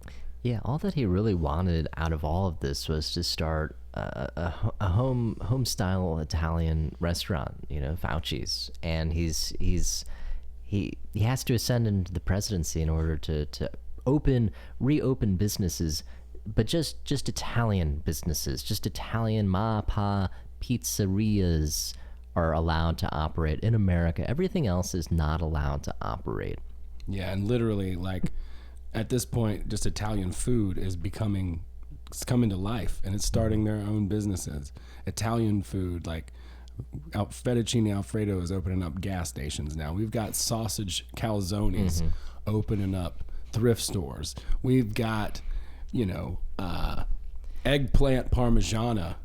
Yeah, all that he really wanted out of all of this was to start a home style Italian restaurant, you know, Fauci's, and he has to ascend into the presidency in order to reopen businesses, but just Italian businesses, just Italian ma pizzerias are allowed to operate in America. Everything else is not allowed to operate. Yeah, and literally, like, at this point, just Italian food is coming to life, and it's starting their own businesses. Italian food, like fettuccine Alfredo, is opening up gas stations now. We've got sausage calzones opening up thrift stores. We've got, you know, eggplant parmigiana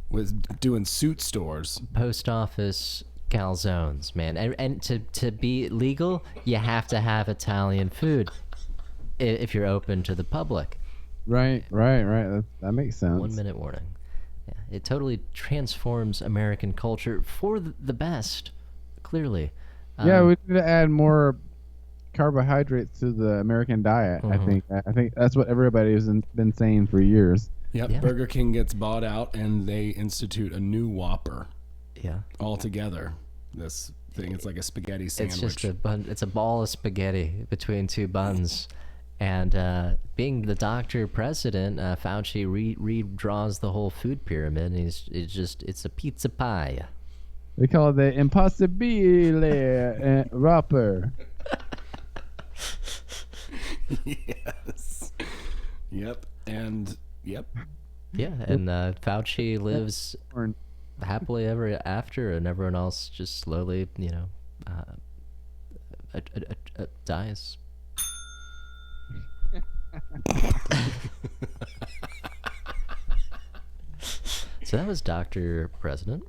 with doing suit stores. Post office calzones, man. And to be legal, you have to have Italian food if you're open to the public. Right. That makes sense. 1 minute warning. Yeah, it totally transforms American culture for the best, clearly. Yeah, we need to add more carbohydrates to the American diet. I think that's what everybody has been saying for years. Yep, Yeah. Burger King gets bought out, and they institute a new Whopper Yeah. altogether. This thing, it's like a spaghetti sandwich. It's just it's a ball of spaghetti between two buns. And being the Dr. President, Fauci redraws the whole food pyramid, and it's a pizza pie. They call it the impossibile wrapper. Yes. Yep. And yep. Yeah, and Fauci lives Or- happily ever after, and everyone else just slowly, you know, dies. So that was Dr. President.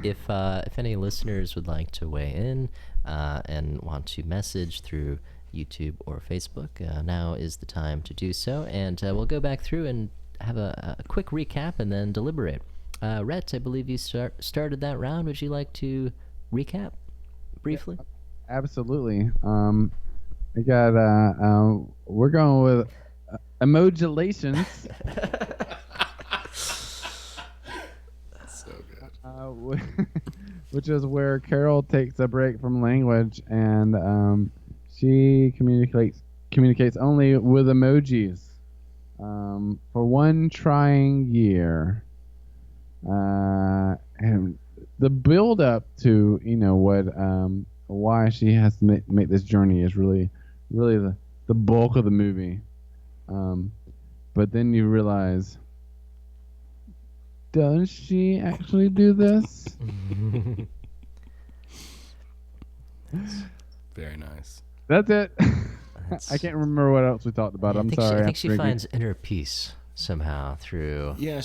If any listeners would like to weigh in and want to message through YouTube or Facebook, now is the time to do so. And we'll go back through and have a quick recap and then deliberate. Rhett, I believe you started that round. Would you like to recap briefly? Absolutely. We got we're going with emojulations. So good. Which is where Carol takes a break from language and she communicates only with emojis for one trying year. And the build up to what why she has to make this journey is really the bulk of the movie. But then you realize, does she actually do this? Very nice. That's it. That's- I can't remember what else we talked about. I I'm think sorry. I think she drinking. finds inner peace somehow through. Yeah,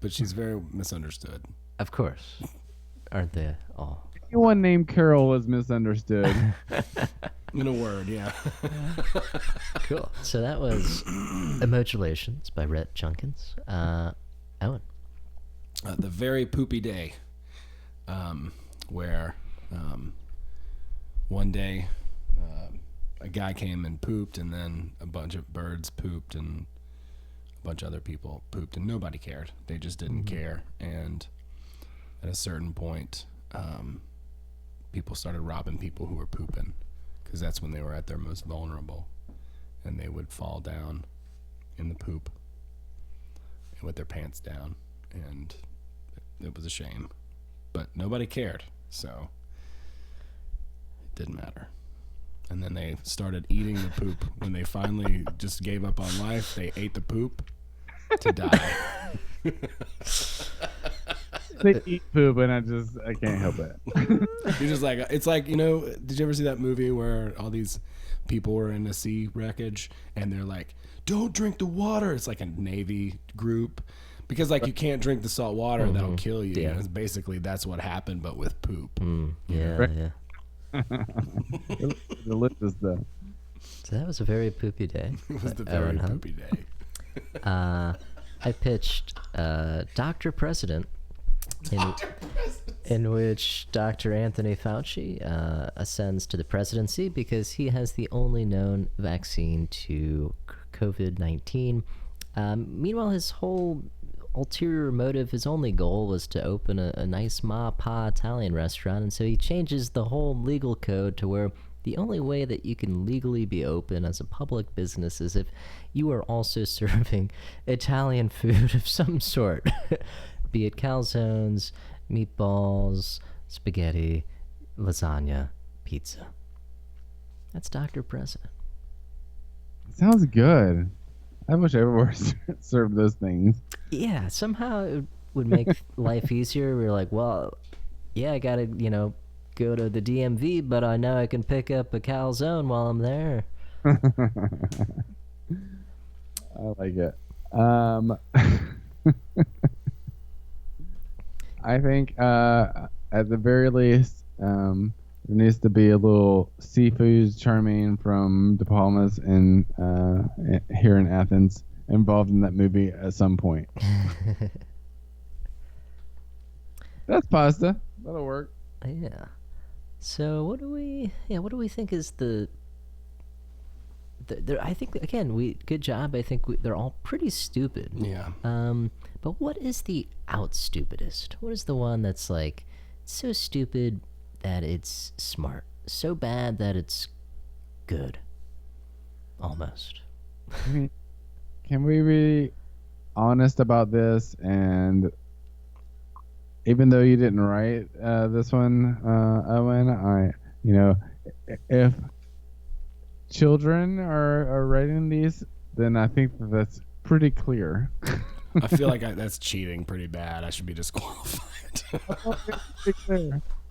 but she's very misunderstood. Of course, aren't they all? Anyone named Carol was misunderstood. In a word, yeah. Cool. So that was Emojulations by Rett Junkins. Owen. The very poopy day, where one day a guy came and pooped, and then a bunch of birds pooped, and a bunch of other people pooped, and nobody cared. They just didn't care. And at a certain point, people started robbing people who were pooping, because that's when they were at their most vulnerable, and they would fall down in the poop with their pants down, and it was a shame, but nobody cared, so it didn't matter. And then they started eating the poop. When they finally just gave up on life, they ate the poop to die. They eat poop, and I can't help it. You're just like, it's like, you know, did you ever see that movie where all these people were in a sea wreckage and they're like, don't drink the water? It's like a Navy group, because like you can't drink the salt water, that'll kill you. Yeah. And it's basically that's what happened, but with poop. Yeah, Right. yeah. Delicious stuff. So that was a very poopy day. It was the Owen, very huh? poopy day. I pitched Dr. President, in which Dr. Anthony Fauci ascends to the presidency because he has the only known vaccine to COVID-19. Meanwhile, his whole ulterior motive, his only goal was to open a nice ma pa Italian restaurant, and so he changes the whole legal code to where the only way that you can legally be open as a public business is if you are also serving Italian food of some sort, be it calzones, meatballs, spaghetti, lasagna, pizza. That's Dr. President. Sounds good. I wish everywhere served those things. Yeah, somehow it would make life easier. We're like, well, yeah, I gotta, go to the DMV, but I know I can pick up a calzone while I'm there. I like it. I think at the very least, there needs to be a little seafood charming from De Palma's and here in Athens involved in that movie at some point. That's pasta. That'll work. Yeah. So what do we think is I think, again, good job. I think they're all pretty stupid. Yeah. But what is the outstupidest? What is the one that's like so stupid that it's smart, so bad that it's good, almost? I mean, can we be honest about this? And even though you didn't write this one, Owen, if children are writing these, then I think that's pretty clear. I feel like that's cheating pretty bad. I should be disqualified.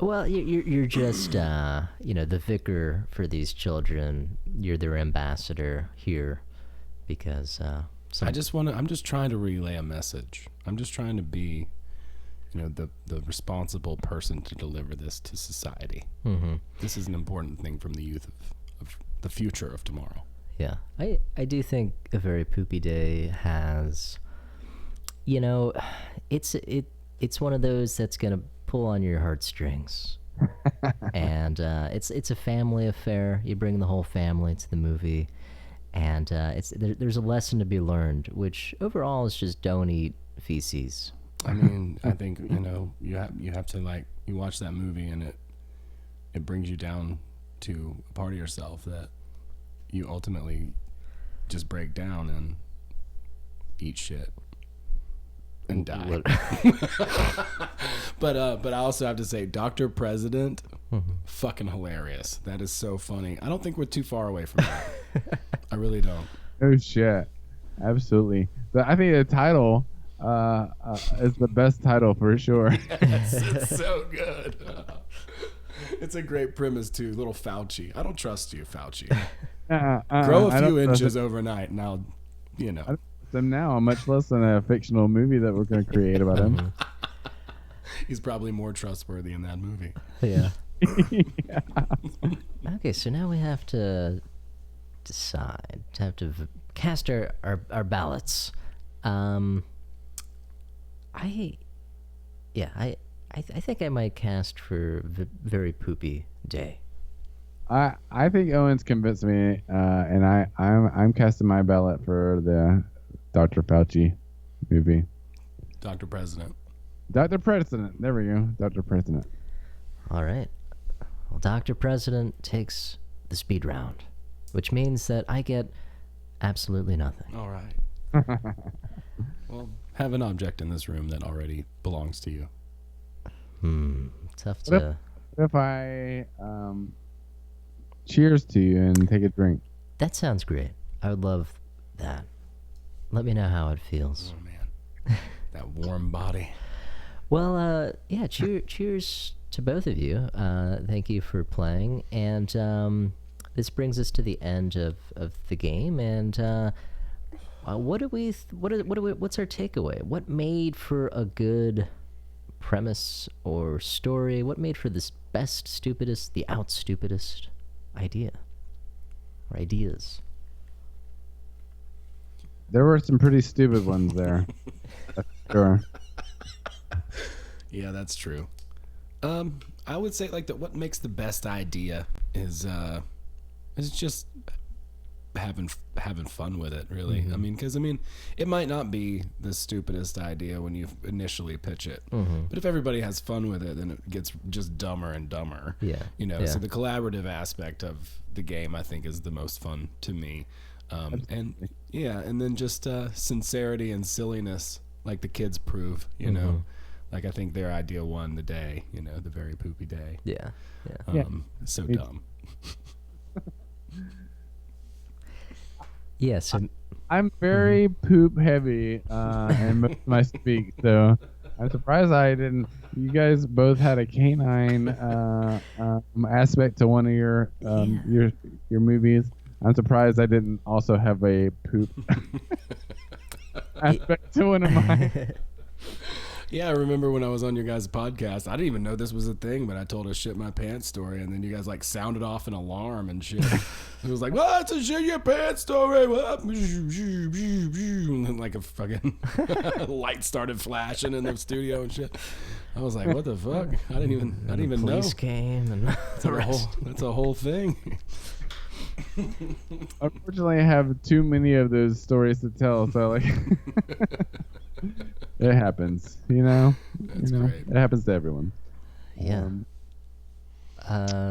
Well, you're just the vicar for these children. You're their ambassador here because I'm just trying to relay a message. I'm just trying to be the responsible person to deliver this to society. Mm-hmm. This is an important thing from the youth of the future of tomorrow. Yeah, I do think A Very Poopy Day has, it's one of those that's gonna pull on your heartstrings, and it's a family affair. You bring the whole family to the movie, and there's a lesson to be learned, which overall is just don't eat feces. I mean, I think you have to you watch that movie and it brings you down to a part of yourself that you ultimately just break down and eat shit and die. But I also have to say, Dr. President, fucking hilarious. That is so funny. I don't think we're too far away from that. I really don't. Oh shit, absolutely. I think the title is the best title for sure. Yes, it's so good. It's a great premise too. Little Fauci. I don't trust you, Fauci. Grow a few inches overnight, and I'll, I don't trust him now, much less than a fictional movie that we're going to create about him. He's probably more trustworthy in that movie. Yeah. Yeah. Okay, so now we have to decide, cast our ballots. I think I might cast for Very Poopy Day. I think Owen's convinced me, and I'm casting my ballot for the Dr. Fauci movie. Dr. President. Dr. President. There we go. Dr. President. All right. Well, Dr. President takes the speed round, which means that I get absolutely nothing. All right. Well, have an object in this room that already belongs to you. Tough What to. if I cheers to you and take a drink? That sounds great. I would love that. Let me know how it feels. Oh, man. That warm body. Well, yeah, cheers to both of you. Thank you for playing. And this brings us to the end of the game. And what's our takeaway? What made for a good premise or story? What made for this best, stupidest, the outstupidest idea or ideas? There were some pretty stupid ones there. That's sure. Yeah, that's true. I would say like that. What makes the best idea is just having fun with it. Really, I mean, because it might not be the stupidest idea when you initially pitch it, but if everybody has fun with it, then it gets just dumber and dumber. Yeah, So the collaborative aspect of the game, I think, is the most fun to me. And then just sincerity and silliness, like the kids prove. Like I think their idea won the day. The very poopy day. Yeah. So dumb. Yeah. So I'm very poop heavy in most of my speak, so I'm surprised I didn't. You guys both had a canine aspect to one of your movies. I'm surprised I didn't also have a poop aspect to one of mine. Yeah, I remember when I was on your guys' podcast, I didn't even know this was a thing, but I told a shit my pants story, and then you guys like sounded off an alarm and shit. It was like, "Well, it's a shit your pants story." And then like a fucking light started flashing in the studio and shit. I was like, "What the fuck?" I didn't even know. Police came and the rest. That's a whole thing. Unfortunately, I have too many of those stories to tell, so like, it happens, That's great. It happens to everyone. Yeah.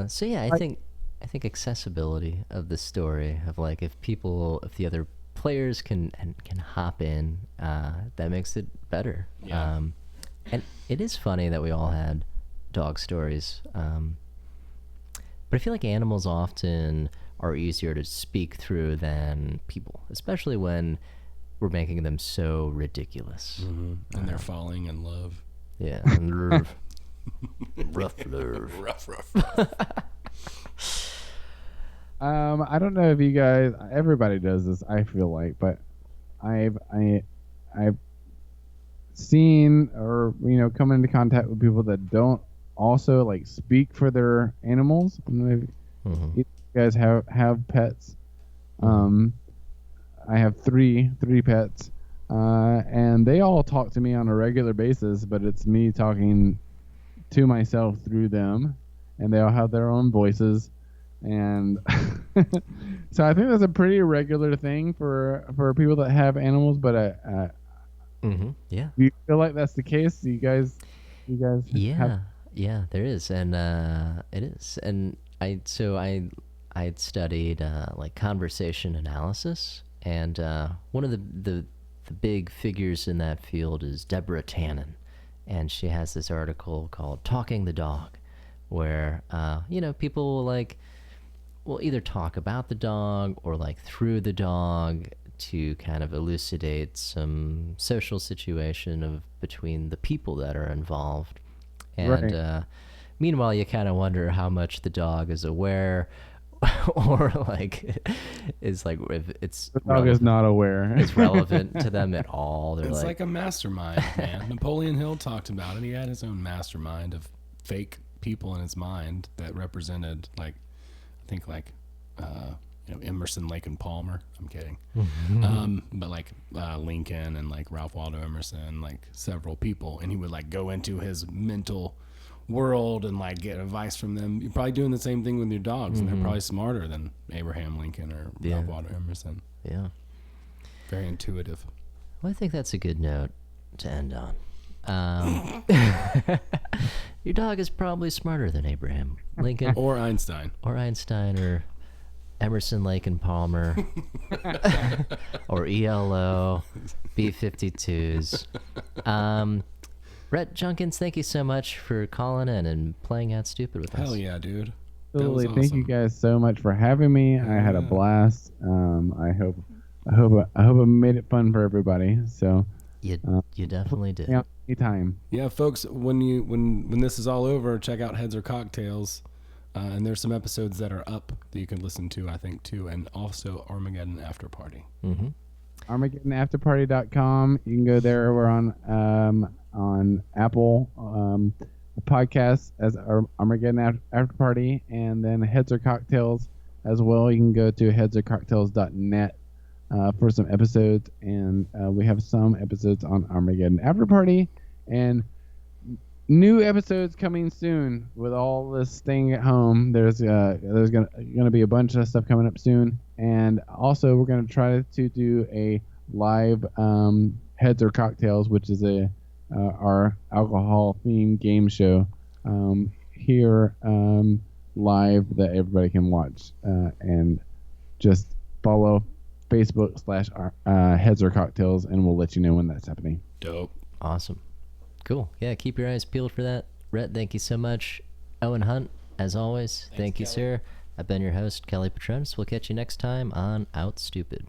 So yeah, I think accessibility of the story of like if the other players can hop in, that makes it better. Yeah. And it is funny that we all had dog stories, but I feel like animals often are easier to speak through than people, especially when we're making them so ridiculous. And they're falling in love. Yeah. Rough love. Rough. I don't know if you guys, everybody does this, I feel like, but I've seen or come into contact with people that don't also like speak for their animals. I don't know if you guys have pets. I have three pets, and they all talk to me on a regular basis, but it's me talking to myself through them, and they all have their own voices, and so I think that's a pretty regular thing for people that have animals. But Yeah. do you feel like that's the case? Do you guys have? Yeah, there is, and it is, and I'd studied like conversation analysis, and one of the big figures in that field is Deborah Tannen, and she has this article called "Talking the Dog," where people will either talk about the dog or like through the dog to kind of elucidate some social situation between the people that are involved. And Right. Meanwhile, you kind of wonder how much the dog is aware, or like is like if it's The dog is not aware. it's relevant to them at all. They're It's like a mastermind, man. Napoleon Hill talked about it. He had his own mastermind of fake people in his mind that represented, like, I think, like, Emerson, Lake, and Palmer. I'm kidding. But like Lincoln and like Ralph Waldo Emerson, like several people, and he would like go into his mental world and like get advice from them. You're probably doing the same thing with your dogs, and they're probably smarter than Abraham Lincoln or Ralph Waldo Emerson. Yeah. Very intuitive. Well, I think that's a good note to end on. Your dog is probably smarter than Abraham Lincoln Or Einstein. or Einstein or Emerson, Lake and Palmer or ELO, B-52s. Rett Junkins, thank you so much for calling in and playing Outstupid with us. Hell yeah, dude. That was Absolutely. Thank you awesome. guys so much for having me. I had a blast. I hope I made it fun for everybody. So You definitely did. yeah, anytime. Yeah, folks, when this is all over, check out Heads or Cocktails. And there's some episodes that are up that you can listen to, I think, too. And also Armageddon Afterparty. Mm-hmm. ArmageddonAfterparty.com. You can go there. We're on Apple podcasts as Armageddon Afterparty, and then Heads or Cocktails as well. You can go to headsorcocktails.net for some episodes, and we have some episodes on Armageddon Afterparty, and new episodes coming soon. With all this staying at home, there's gonna be a bunch of stuff coming up soon, and also we're gonna try to do a live Heads or Cocktails, which is our alcohol themed game show here live that everybody can watch, and just follow Facebook / Heads or Cocktails, and we'll let you know when that's happening. Dope. Awesome. Cool. Yeah, keep your eyes peeled for that. Rhett, thank you so much. Owen Hunt, as always, thank you, sir. I've been your host, Kelly Petronis. We'll catch you next time on Outstupid.